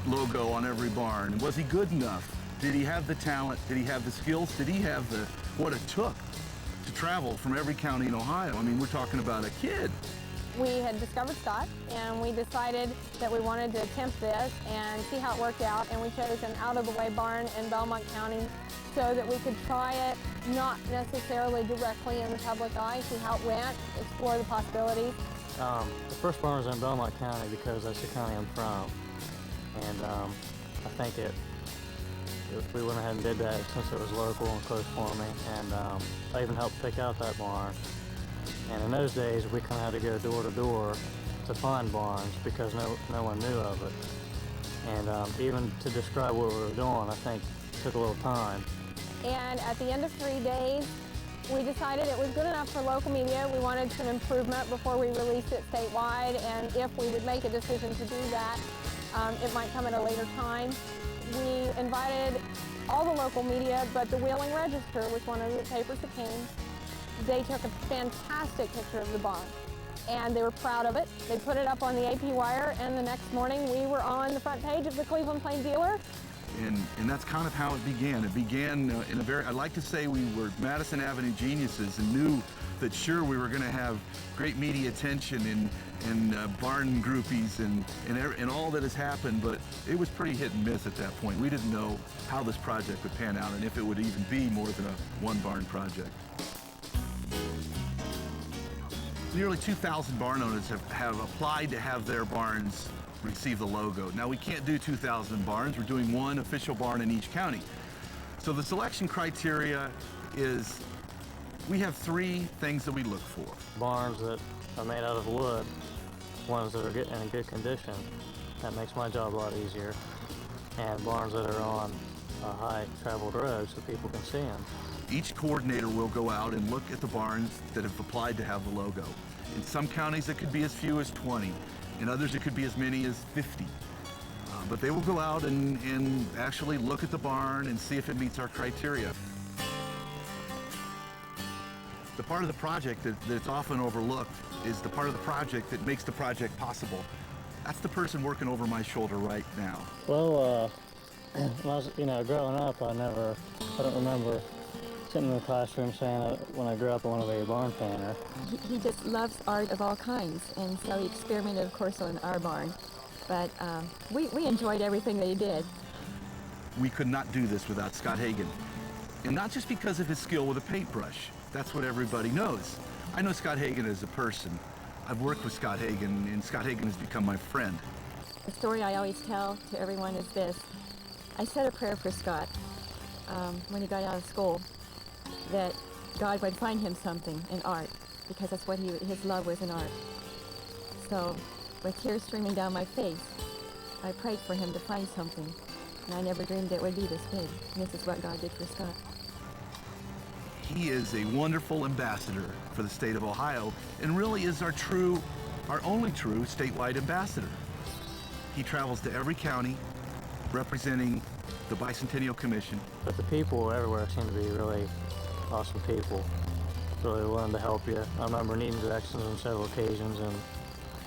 logo on every barn. Was he good enough? Did he have the talent? Did he have the skills? Did he have what it took to travel from every county in Ohio? I mean, we're talking about a kid. We had discovered Scott, and we decided that we wanted to attempt this and see how it worked out, and we chose an out-of-the-way barn in Belmont County so that we could try it, not necessarily directly in the public eye, see how it went, explore the possibilities. The first barn was in Belmont County because that's the county I'm from, and I think we went ahead and did that since it was local and close for me, and I even helped pick out that barn. And in those days, we kind of had to go door to door to find barns because no one knew of it. And even to describe what we were doing, I think took a little time. And at the end of 3 days, we decided it was good enough for local media. We wanted some improvement before we released it statewide, and if we would make a decision to do that, it might come at a later time. We invited all the local media, but the Wheeling Register was one of the papers that came. They took a fantastic picture of the barn, and they were proud of it. They put it up on the AP Wire, and the next morning we were on the front page of the Cleveland Plain Dealer. And that's kind of how it began. It began in a very, I'd like to say we were Madison Avenue geniuses and knew that sure we were going to have great media attention and barn groupies and all that has happened, but it was pretty hit and miss at that point. We didn't know how this project would pan out and if it would even be more than a one barn project. Nearly 2,000 barn owners have applied to have their barns receive the logo. Now we can't do 2,000 barns, we're doing one official barn in each county. So the selection criteria is, we have three things that we look for. Barns that are made out of wood, ones that are in good condition, that makes my job a lot easier, and barns that are on a high traveled road so people can see them. Each coordinator will go out and look at the barns that have applied to have the logo. In some counties it could be as few as 20. In others it could be as many as 50. But they will go out and actually look at the barn and see if it meets our criteria. The part of the project that's often overlooked is the part of the project that makes the project possible. That's the person working over my shoulder right now. Well, when I was, growing up, I don't remember sitting in the classroom saying when I grow up I want to be a barn painter. He just loves art of all kinds, and so he experimented, of course, on our barn. But we enjoyed everything that he did. We could not do this without Scott Hagan. And not just because of his skill with a paintbrush. That's what everybody knows. I know Scott Hagan as a person. I've worked with Scott Hagan, and Scott Hagan has become my friend. The story I always tell to everyone is this. I said a prayer for Scott when he got out of school, that God would find him something in art, because that's what his love was in art. So, with tears streaming down my face, I prayed for him to find something, and I never dreamed it would be this big. And this is what God did for Scott. He is a wonderful ambassador for the state of Ohio, and really is our only true statewide ambassador. He travels to every county representing the Bicentennial Commission. But the people everywhere seem to be really awesome people, really willing to help you. I remember needing directions on several occasions, and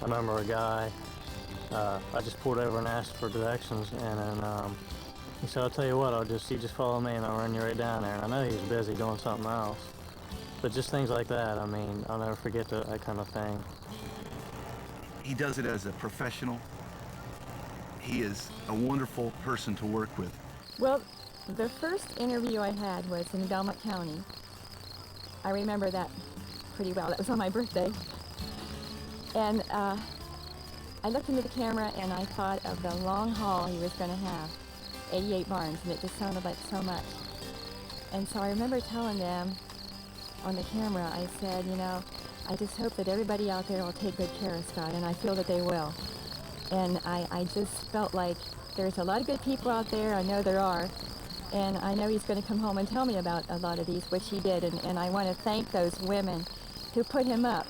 I remember a guy, I just pulled over and asked for directions, and then he said, I'll tell you what, you just follow me and I'll run you right down there. And I know he was busy doing something else, but just things like that, I mean, I'll never forget that kind of thing. He does it as a professional. He is a wonderful person to work with. Well, the first interview I had was in Belmont County. I remember that pretty well. That was on my birthday. And I looked into the camera and I thought of the long haul he was going to have, 88 barns, and it just sounded like so much. And so I remember telling them on the camera, I said, you know, I just hope that everybody out there will take good care of Scott, and I feel that they will. And I just felt like there's a lot of good people out there, I know there are, and I know he's going to come home and tell me about a lot of these, which he did, and I want to thank those women who put him up,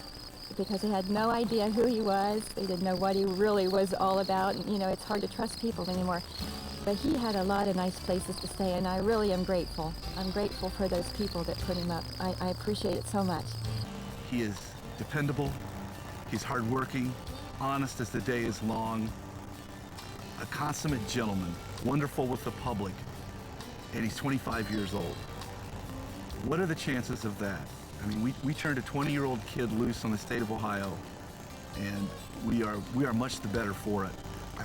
because they had no idea who he was, they didn't know what he really was all about, and, you know, it's hard to trust people anymore. But he had a lot of nice places to stay, and I really am grateful. I'm grateful for those people that put him up. I appreciate it so much. He is dependable, he's hardworking, honest as the day is long, a consummate gentleman, wonderful with the public, and he's 25 years old. What are the chances of that? I mean, we turned a 20-year-old kid loose on the state of Ohio, and we are much the better for it.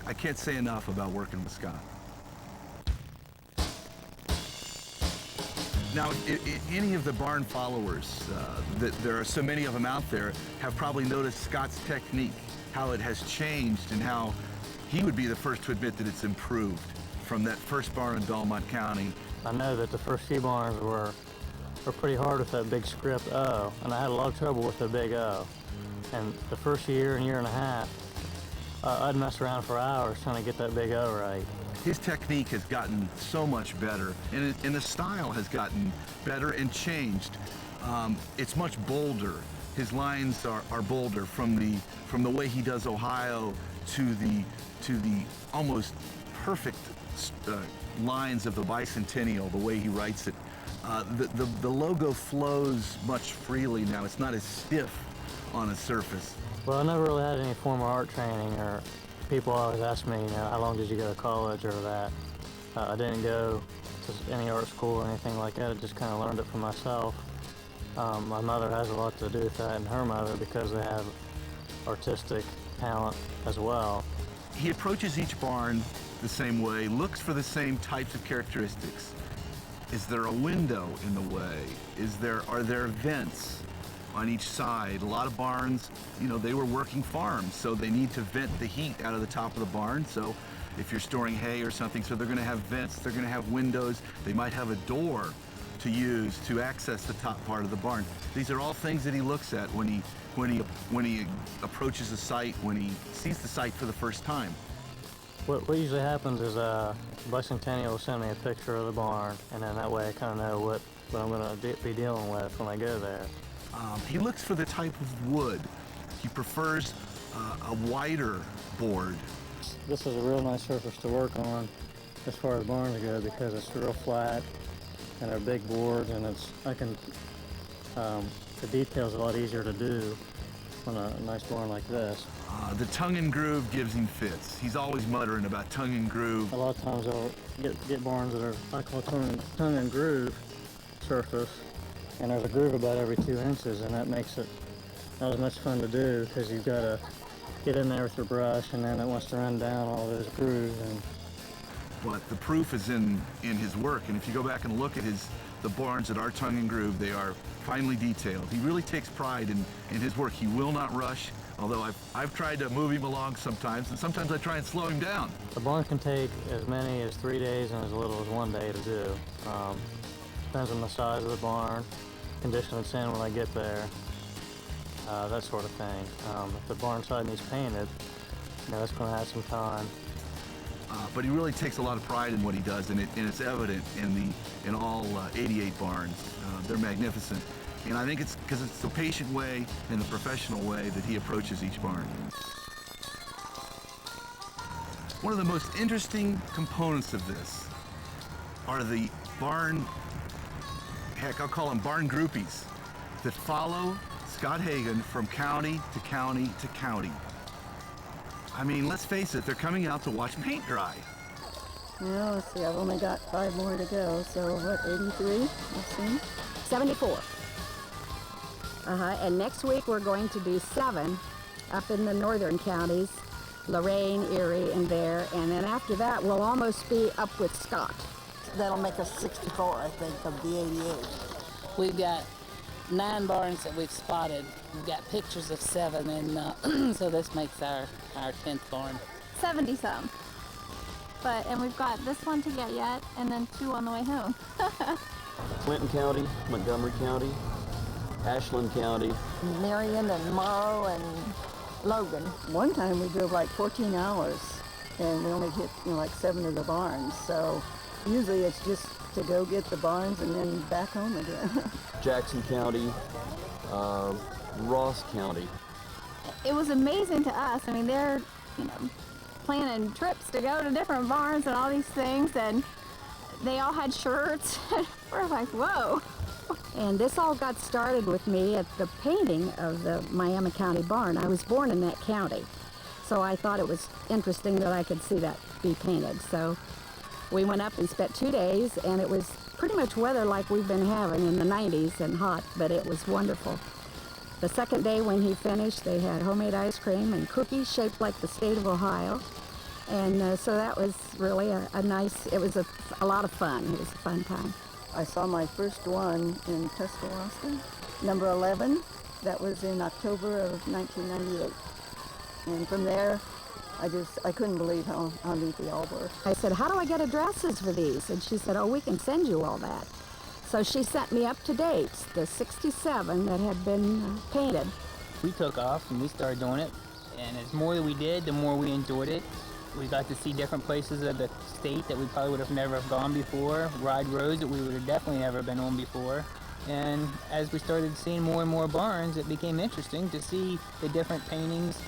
I can't say enough about working with Scott. Now, any of the barn followers, there are so many of them out there, have probably noticed Scott's technique, how it has changed, and how he would be the first to admit that it's improved from that first barn in Belmont County. I know that the first few barns were pretty hard with that big script O, and I had a lot of trouble with the big O. And the first year and a half, I'd mess around for hours trying to get that big O right. His technique has gotten so much better, and the style has gotten better and changed. It's much bolder. His lines are bolder from the way he does Ohio to the almost perfect lines of the Bicentennial, the way he writes it. The logo flows much freely now. It's not as stiff on a surface. Well, I never really had any formal art training, or people always ask me, you know, how long did you go to college or that. I didn't go to any art school or anything like that. I just kind of learned it for myself. My mother has a lot to do with that, and her mother, because they have artistic talent as well. He approaches each barn the same way, looks for the same types of characteristics. Is there a window in the way? Are there vents on each side? A lot of barns, you know, they were working farms, so they need to vent the heat out of the top of the barn. So if you're storing hay or something, so they're going to have vents, they're going to have windows, they might have a door to use to access the top part of the barn. These are all things that he looks at when he approaches a site, when he sees the site for the first time. What usually happens is Bicentennial will send me a picture of the barn, and then that way I kind of know what I'm going to be dealing with when I go there. He looks for the type of wood. He prefers a wider board. This is a real nice surface to work on as far as barns go, because it's real flat and they're big boards, and the detail's a lot easier to do on a nice barn like this. The tongue and groove gives him fits. He's always muttering about tongue and groove. A lot of times I'll get barns that are, I call tongue and groove, surface, and there's a groove about every 2 inches, and that makes it not as much fun to do because you've got to get in there with your brush, and then it wants to run down all those grooves. And But the proof is in his work, and if you go back and look at the barns that are tongue and groove, they are finely detailed. He really takes pride in his work. He will not rush, although I've tried to move him along sometimes, and sometimes I try and slow him down. the barn can take as many as 3 days and as little as 1 day to do. Depends on the size of the barn, condition it's in when I get there, that sort of thing. If the barn side needs painted, that's going to have some time. But he really takes a lot of pride in what he does, and it's evident in all 88 barns. They're magnificent, and I think it's because it's the patient way and the professional way that he approaches each barn. One of the most interesting components of this are the barn, heck, I'll call them barn groupies, that follow Scott Hagan from county to county to county. I mean, let's face it, they're coming out to watch paint dry. Well, let's see, I've only got 5 more to go, so what, 83? Let's see. 74. And next week we're going to do 7 up in the northern counties, Lorain, Erie, and there, and then after that we'll almost be up with Scott. That'll make us 64, I think, of the 88. We've got 9 barns that we've spotted. We've got pictures of 7, and so this makes our 10th barn. 70 some. And we've got this one to get yet, and then 2 on the way home. Clinton County, Montgomery County, Ashland County. Marion and Morrow and Logan. One time we drove like 14 hours, and we only hit like 7 of the barns. So usually it's just to go get the barns and then back home again. Jackson County, Ross County. It was amazing to us. I mean, they're, planning trips to go to different barns and all these things, and they all had shirts. We're like, whoa. And this all got started with me at the painting of the Miami County barn. I was born in that county, so I thought it was interesting that I could see that be painted. So we went up and spent 2 days, and it was pretty much weather like we've been having in the 90s and hot, but it was wonderful. The second day when he finished, they had homemade ice cream and cookies shaped like the state of Ohio. And so that was really a nice, it was a lot of fun. It was a fun time. I saw my first one in Tuscaloosa, number 11. That was in October of 1998. And from there, I couldn't believe how neat they all were. I said, how do I get addresses for these? And she said, oh, we can send you all that. So she sent me up to dates, the 67 that had been painted. We took off and we started doing it. And as more that we did, the more we enjoyed it. We got to see different places of the state that we probably would have never have gone before, ride roads that we would have definitely never been on before. And as we started seeing more and more barns, it became interesting to see the different paintings.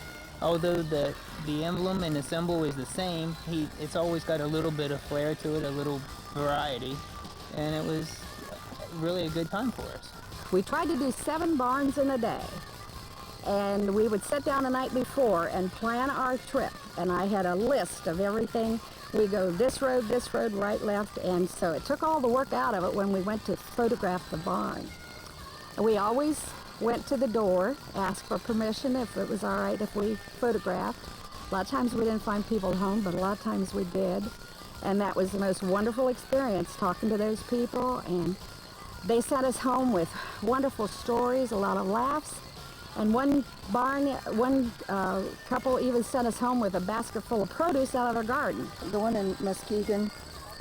Although the emblem and the symbol is the same, it's always got a little bit of flair to it, a little variety. And it was really a good time for us. We tried to do 7 barns in a day. And we would sit down the night before and plan our trip. And I had a list of everything. We go this road, right, left. And so it took all the work out of it when we went to photograph the barn. We always went to the door, asked for permission if it was all right if we photographed. A lot of times we didn't find people at home, but a lot of times we did. And that was the most wonderful experience, talking to those people. And they sent us home with wonderful stories, a lot of laughs. And one couple even sent us home with a basket full of produce out of their garden. The one in Muskegon,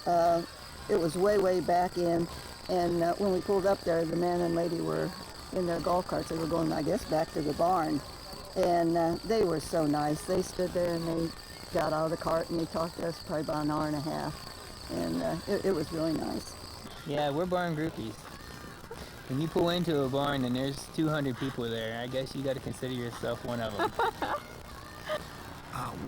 it was way back in, and when we pulled up there, the man and lady were in their golf carts. They were going, I guess, back to the barn, and they were so nice. They stood there and they got out of the cart and they talked to us probably about an hour and a half, and it was really nice. Yeah, we're barn groupies. When you pull into a barn and there's 200 people there, I guess you got to consider yourself one of them.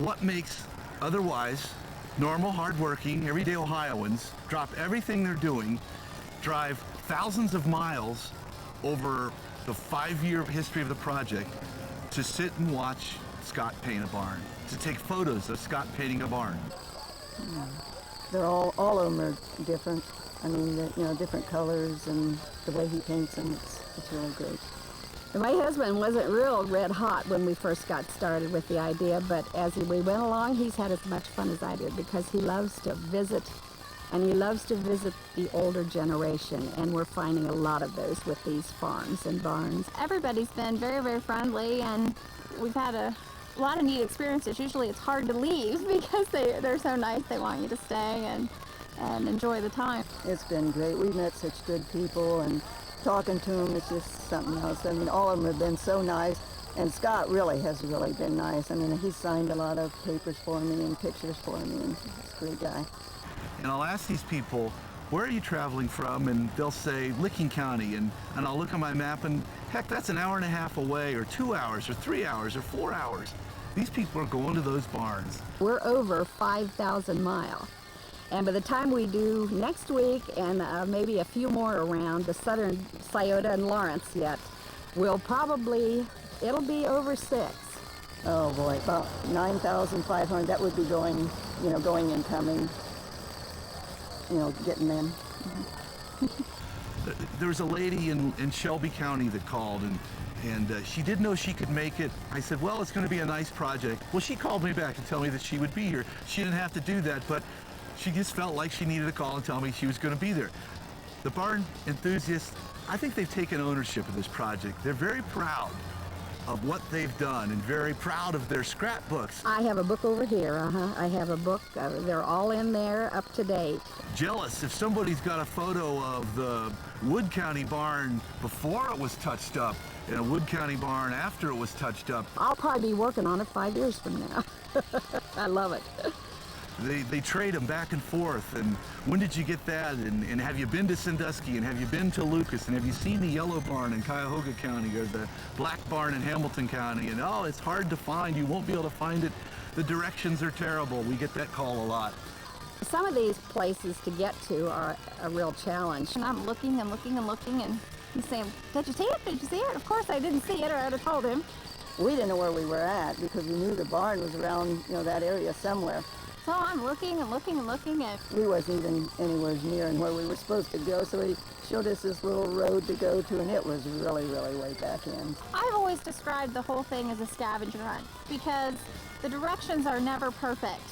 What makes otherwise normal, hardworking, everyday Ohioans drop everything they're doing, drive thousands of miles over the 5-year history of the project to sit and watch Scott paint a barn, to take photos of Scott painting a barn? They're all of them are different. I mean, different colors and the way he paints them, it's really great. My husband wasn't real red hot when we first got started with the idea, but as we went along, he's had as much fun as I did because he loves to visit, and he loves to visit the older generation, and we're finding a lot of those with these farms and barns. Everybody's been very, very friendly, and we've had a lot of neat experiences. Usually it's hard to leave because they're so nice. They want you to stay and enjoy the time. It's been great. We've met such good people, and talking to them, it's just something else. I mean, all of them have been so nice, and Scott has been nice. I mean, he's signed a lot of papers for me and pictures for me, and he's a great guy. And I'll ask these people, where are you traveling from? And they'll say, Licking County, and I'll look on my map, and heck, that's an hour and a half away, or 2 hours, or 3 hours, or 4 hours. These people are going to those barns. We're over 5,000 miles. And by the time we do next week and maybe a few more around the southern Scioto and Lawrence yet, it'll be over 6. Oh boy, about 9,500. That would be going and coming, getting them. There was a lady in Shelby County that called, and she didn't know she could make it. I said, well, it's going to be a nice project. Well, she called me back to tell me that she would be here. She didn't have to do that, but she just felt like she needed to call and tell me she was going to be there. The barn enthusiasts, I think they've taken ownership of this project. They're very proud of what they've done and very proud of their scrapbooks. I have a book over here, I have a book. They're all in there, up to date. Jealous if somebody's got a photo of the Wood County barn before it was touched up and a Wood County barn after it was touched up. I'll probably be working on it 5 years from now. I love it. They trade them back and forth, and when did you get that, and have you been to Sandusky, and have you been to Lucas, and have you seen the yellow barn in Cuyahoga County, or the black barn in Hamilton County, and oh, it's hard to find, you won't be able to find it, the directions are terrible. We get that call a lot. Some of these places to get to are a real challenge. And I'm looking and looking and looking, and he's saying, did you see it? Did you see it? Of course I didn't see it, or I'd have told him. We didn't know where we were at because we knew the barn was around, that area somewhere. So I'm looking and looking and looking, and we wasn't even anywhere near where we were supposed to go, so he showed us this little road to go to, and it was really, really way back in. I've always described the whole thing as a scavenger hunt because the directions are never perfect.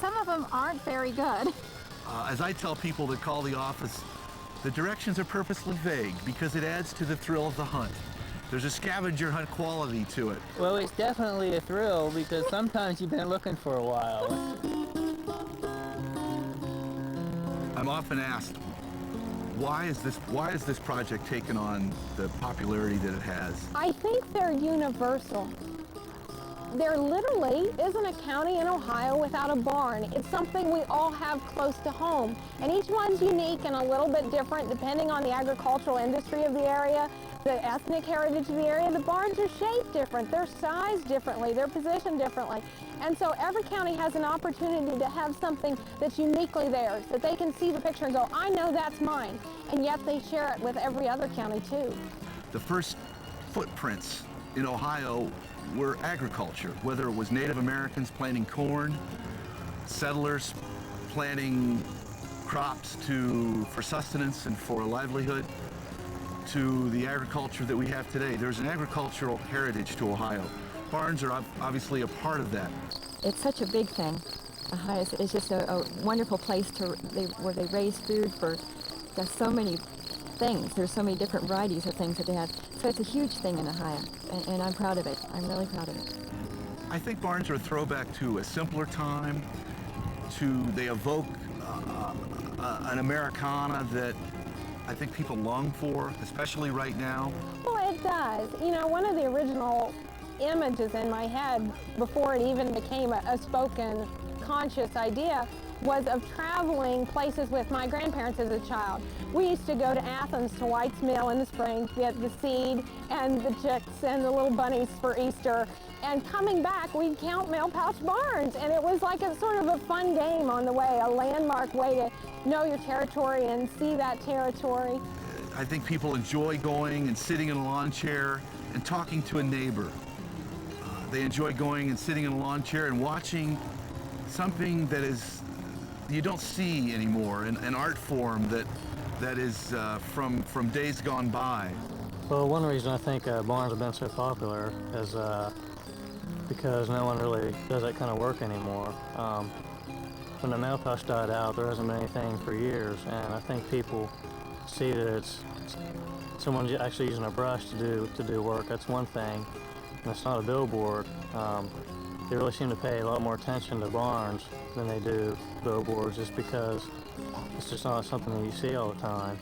Some of them aren't very good. As I tell people that call the office, the directions are purposely vague because it adds to the thrill of the hunt. There's a scavenger hunt quality to it. Well, it's definitely a thrill because sometimes you've been looking for a while. I'm often asked, why is this project taken on the popularity that it has? I think they're universal. There literally isn't a county in Ohio without a barn. It's something we all have close to home. And each one's unique and a little bit different depending on the agricultural industry of the area, the ethnic heritage of the area. The barns are shaped different, they're sized differently, they're positioned differently. And so every county has an opportunity to have something that's uniquely theirs, that they can see the picture and go, I know that's mine. And yet they share it with every other county too. The first footprints in Ohio were agriculture, whether it was Native Americans planting corn, settlers planting crops for sustenance and for a livelihood, to the agriculture that we have today. There's an agricultural heritage to Ohio. Barns are obviously a part of that. It's such a big thing. Ohio is just a wonderful place where they raise food for so many things. There's so many different varieties of things that they have. So it's a huge thing in Ohio, and I'm proud of it. I'm really proud of it. I think barns are a throwback to a simpler time. They evoke an Americana that I think people long for, especially right now. Well, it does. You know, one of the original images in my head before it even became a spoken, conscious idea was of traveling places with my grandparents as a child. We used to go to Athens to White's Mill in the spring to get the seed and the chicks and the little bunnies for Easter. And coming back, we'd count mail pouch barns. And it was like a sort of a fun game on the way, a landmark way to know your territory and see that territory. I think people enjoy going and sitting in a lawn chair and talking to a neighbor. They enjoy going and sitting in a lawn chair and watching something that is you don't see anymore, an art form that is from days gone by. Well, one reason I think barns have been so popular is because no one really does that kind of work anymore. When the nail polish died out, there hasn't been anything for years, and I think people see that it's someone actually using a brush to do work. That's one thing, and it's not a billboard. They really seem to pay a lot more attention to barns than they do billboards, just because it's just not something that you see all the time.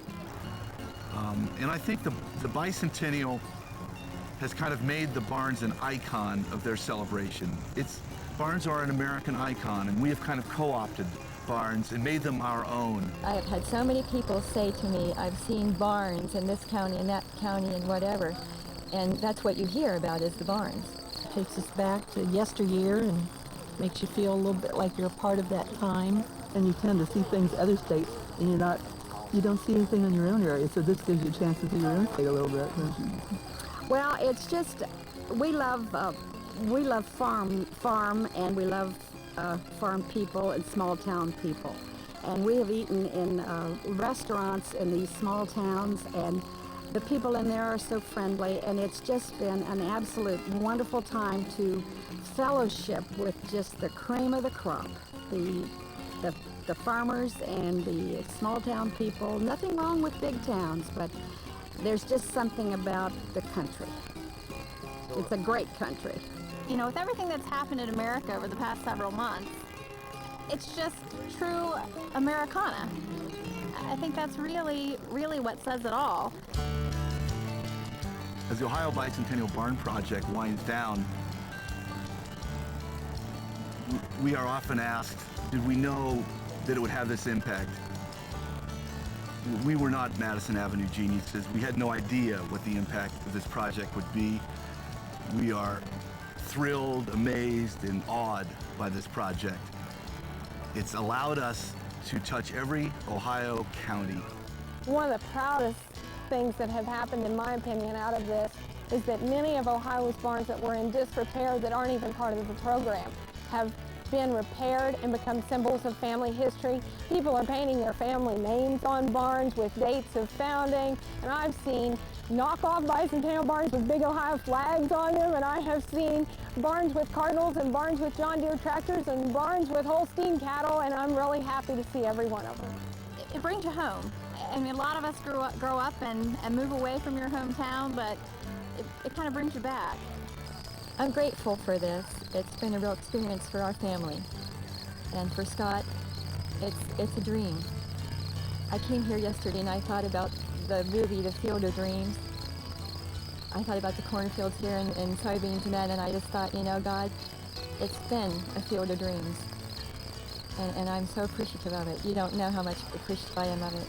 And I think the bicentennial has kind of made the barns an icon of their celebration. Barns are an American icon, and we have kind of co-opted barns and made them our own. I've had so many people say to me, I've seen barns in this county and that county and whatever, and that's what you hear about is the barns. It takes us back to yesteryear and makes you feel a little bit like you're a part of that time. And you tend to see things other states, and you don't see anything in your own area, so this gives you a chance to see your own state a little bit. Well, it's just, we love farm, and we love farm people and small town people. And we have eaten in restaurants in these small towns, and the people in there are so friendly, and it's just been an absolute wonderful time to fellowship with just the cream of the crop, the farmers and the small town people. Nothing wrong with big towns, but there's just something about the country. It's a great country. You know, with everything that's happened in America over the past several months, it's just true Americana. I think that's really, really what says it all. As the Ohio Bicentennial Barn Project winds down, we are often asked, did we know that it would have this impact? We were not Madison Avenue geniuses. We had no idea what the impact of this project would be. We are thrilled, amazed, and awed by this project. It's allowed us to touch every Ohio county. One of the proudest things that have happened, in my opinion, out of this is that many of Ohio's barns that were in disrepair, that aren't even part of the program, have been repaired and become symbols of family history. People are painting their family names on barns with dates of founding, and I've seen knockoff bicentennial barns with big Ohio flags on them, and I have seen barns with Cardinals and barns with John Deere tractors and barns with Holstein cattle, and I'm really happy to see every one of them. It brings you home. I mean, a lot of us grow up and move away from your hometown, but it kind of brings you back. I'm grateful for this. It's been a real experience for our family. And for Scott, it's a dream. I came here yesterday and I thought about the movie, The Field of Dreams. I thought about the cornfields here and soybeans and that, and I just thought, you know, God, it's been a field of dreams. And I'm so appreciative of it. You don't know how much appreciative I am of it.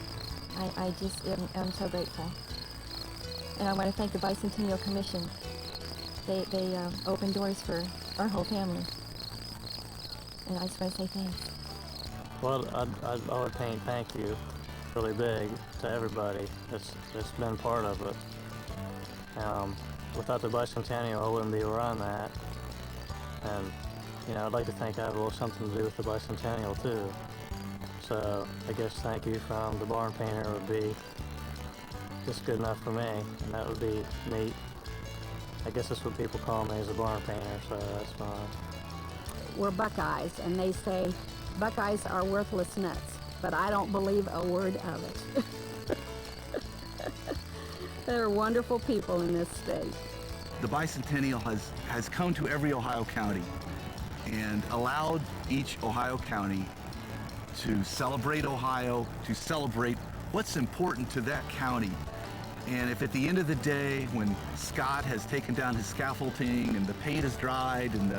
I just am so grateful. And I want to thank the Bicentennial Commission. They opened doors for our whole family. And I just want to say thanks. Well, I would paint thank you really big to everybody that's been part of it. Without the Bicentennial, I wouldn't be where I'm at. And, you know, I'd like to think I have a little something to do with the Bicentennial too. So I guess thank you from the barn painter would be just good enough for me, and that would be neat. I guess that's what people call me, as a barn painter, so that's fine. We're Buckeyes, and they say Buckeyes are worthless nuts, but I don't believe a word of it. They're wonderful people in this state. The Bicentennial has come to every Ohio county and allowed each Ohio county to celebrate Ohio, to celebrate what's important to that county. And if at the end of the day, when Scott has taken down his scaffolding and the paint is dried and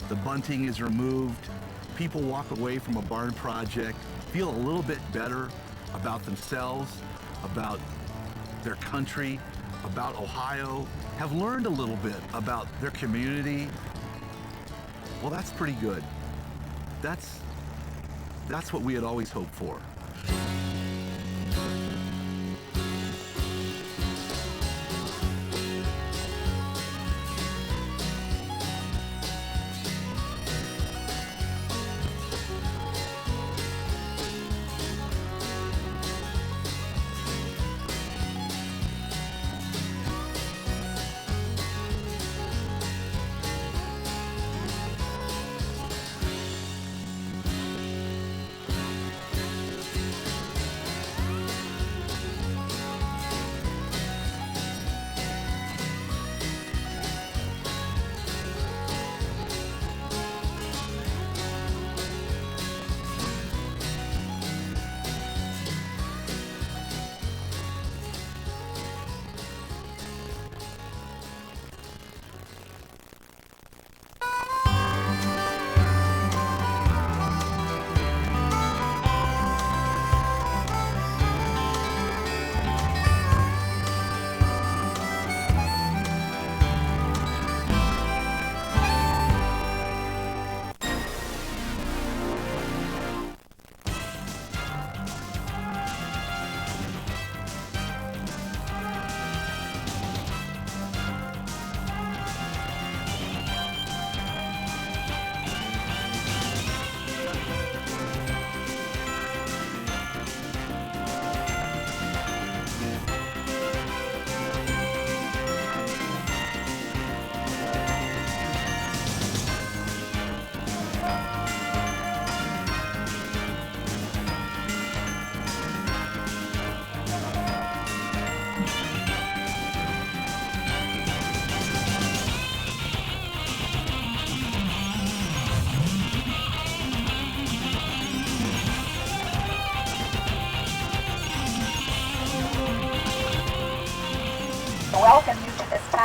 the bunting is removed, people walk away from a barn project, feel a little bit better about themselves, about their country, about Ohio, have learned a little bit about their community. Well, that's pretty good. That's what we had always hoped for.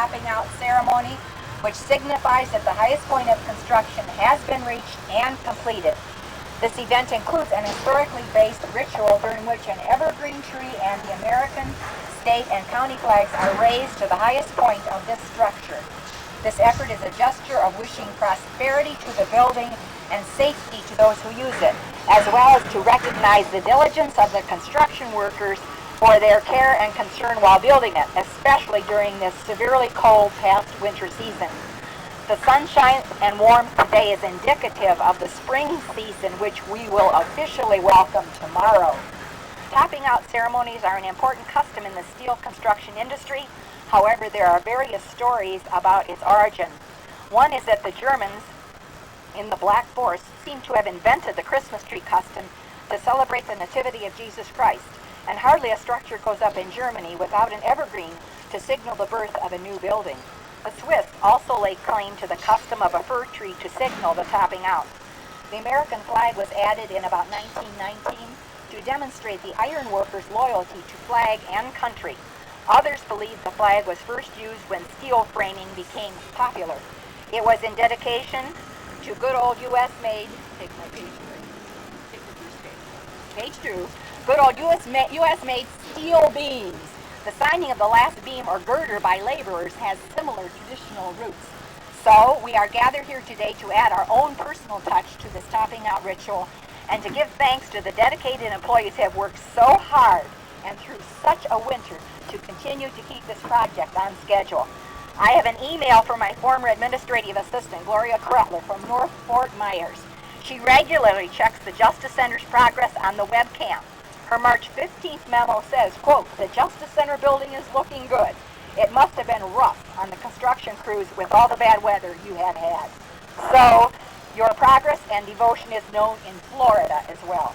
topping out ceremony, which signifies that the highest point of construction has been reached and completed. This event includes an historically based ritual during which an evergreen tree and the American, state, and county flags are raised to the highest point of this structure. This effort is a gesture of wishing prosperity to the building and safety to those who use it, as well as to recognize the diligence of the construction workers for their care and concern while building it, especially during this severely cold past winter season. The sunshine and warmth today is indicative of the spring season, which we will officially welcome tomorrow. Topping out ceremonies are an important custom in the steel construction industry. However, there are various stories about its origin. One is that the Germans in the Black Forest seem to have invented the Christmas tree custom to celebrate the nativity of Jesus Christ, and hardly a structure goes up in Germany without an evergreen to signal the birth of a new building. The Swiss also lay claim to the custom of a fir tree to signal the topping out. The American flag was added in about 1919 to demonstrate the iron workers' loyalty to flag and country. Others believe the flag was first used when steel framing became popular. It was in dedication to good old U.S.-made, take my page away, take the first page, page 2, good old U.S.-made steel beams. The signing of the last beam or girder by laborers has similar traditional roots. So we are gathered here today to add our own personal touch to this topping out ritual and to give thanks to the dedicated employees who have worked so hard and through such a winter to continue to keep this project on schedule. I have an email from my former administrative assistant, Gloria Krutler from North Fort Myers. She regularly checks the Justice Center's progress on the webcam. Her March 15th memo says, quote, "The Justice Center building is looking good. It must have been rough on the construction crews with all the bad weather you have had." So, your progress and devotion is known in Florida as well.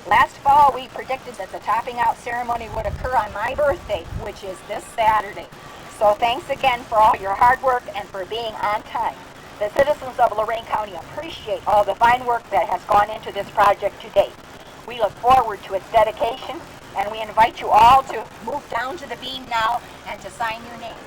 Last fall, we predicted that the topping out ceremony would occur on my birthday, which is this Saturday. So thanks again for all your hard work and for being on time. The citizens of Lorain County appreciate all the fine work that has gone into this project to date. We look forward to its dedication, and we invite you all to move down to the beam now and to sign your name.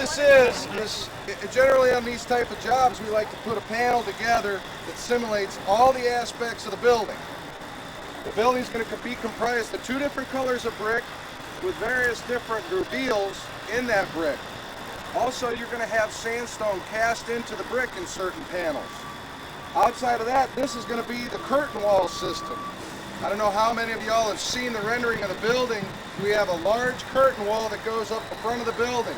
this is generally on these type of jobs, we like to put a panel together that simulates all the aspects of the building. The building's going to be comprised of 2 different colors of brick with various different reveals in that brick. Also, you're going to have sandstone cast into the brick in certain panels. Outside of that, this is going to be the curtain wall system. I don't know how many of y'all have seen the rendering of the building. We have a large curtain wall that goes up the front of the building.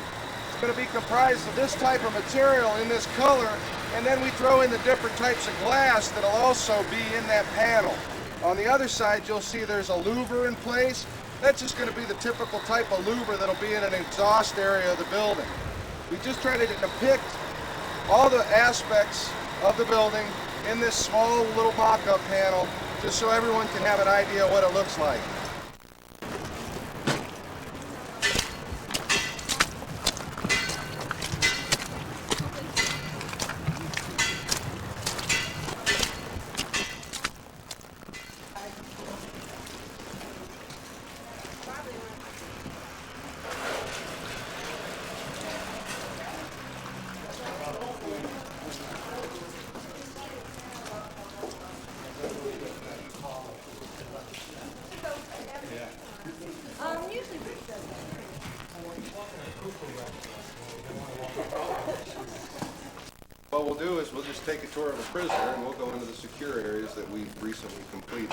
It's going to be comprised of this type of material in this color, and then we throw in the different types of glass that'll also be in that panel. On the other side, you'll see there's a louver in place. That's just going to be the typical type of louver that'll be in an exhaust area of the building. We just try to depict all the aspects of the building in this small little mock-up panel, just so everyone can have an idea what it looks like. What we'll do is we'll just take a tour of a prisoner and we'll go into the secure areas that we've recently completed.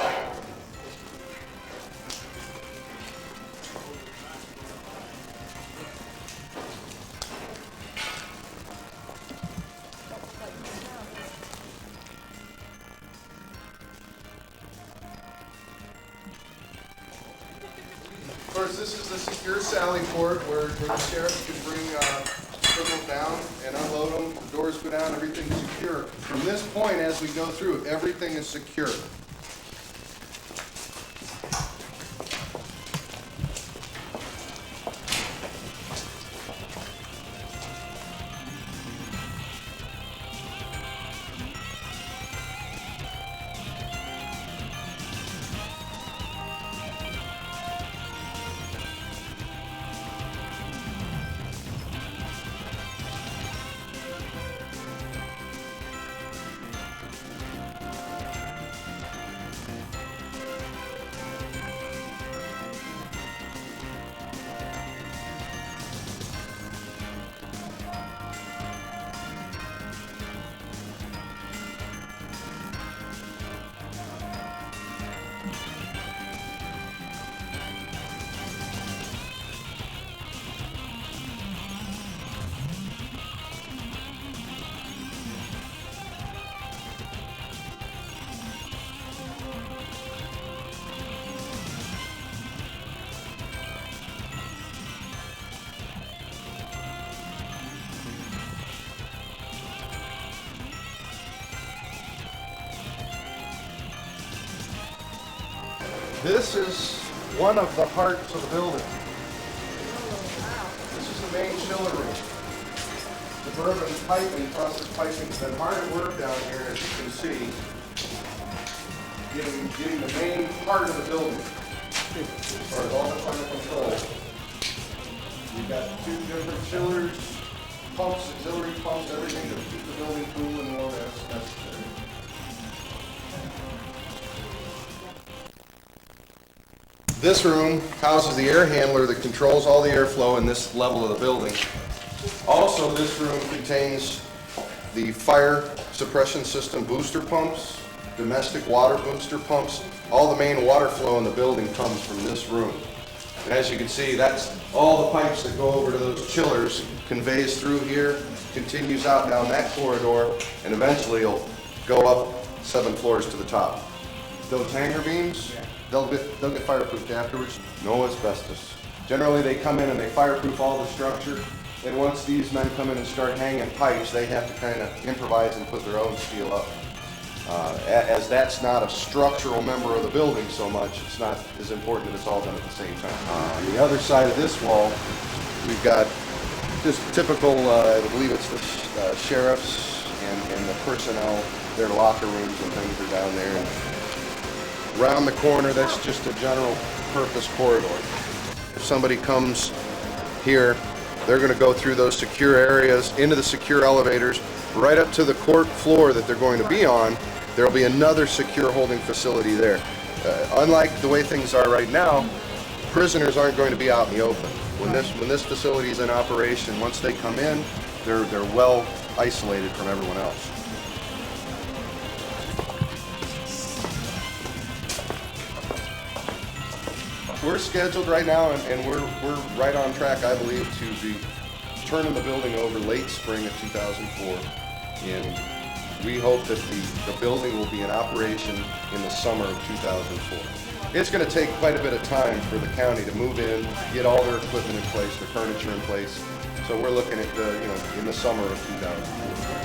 Of course, this is the secure sally port where the sheriff can bring criminals down and unload them. The doors go down, everything's secure. From this point, as we go through, everything is secure. This is one of the hearts of the building. This is the main chiller room. The bourbon piping, process piping, has been hard at work down here, as you can see, getting the main part of the building, as far as all the under control. You've got 2 different chillers, pumps, auxiliary pumps, everything to keep the building cool and warm as necessary. This room houses the air handler that controls all the airflow in this level of the building. Also, this room contains the fire suppression system booster pumps, domestic water booster pumps. All the main water flow in the building comes from this room. And as you can see, that's all the pipes that go over to those chillers, conveys through here, continues out down that corridor, and eventually it'll go up 7 floors to the top. Those hanger beams, they'll get fireproofed afterwards. No asbestos. Generally, they come in and they fireproof all the structure. And once these men come in and start hanging pipes, they have to kind of improvise and put their own steel up. As that's not a structural member of the building so much, it's not as important that it's all done at the same time. On the other side of this wall, we've got just typical, I believe it's the sheriffs and the personnel, their locker rooms and things are down there. And around the corner, that's just a general purpose corridor. If somebody comes here They're going to go through those secure areas, into the secure elevators, right up to the court floor that they're going to be on. There will be another secure holding facility there. Unlike the way things are right now, prisoners aren't going to be out in the open. When this facility is in operation, once they come in, they're well isolated from everyone else. We're scheduled right now, and we're right on track, I believe, to be turning the building over late spring of 2004. And we hope that the building will be in operation in the summer of 2004. It's going to take quite a bit of time for the county to move in, get all their equipment in place, their furniture in place. So we're looking at in the summer of 2004.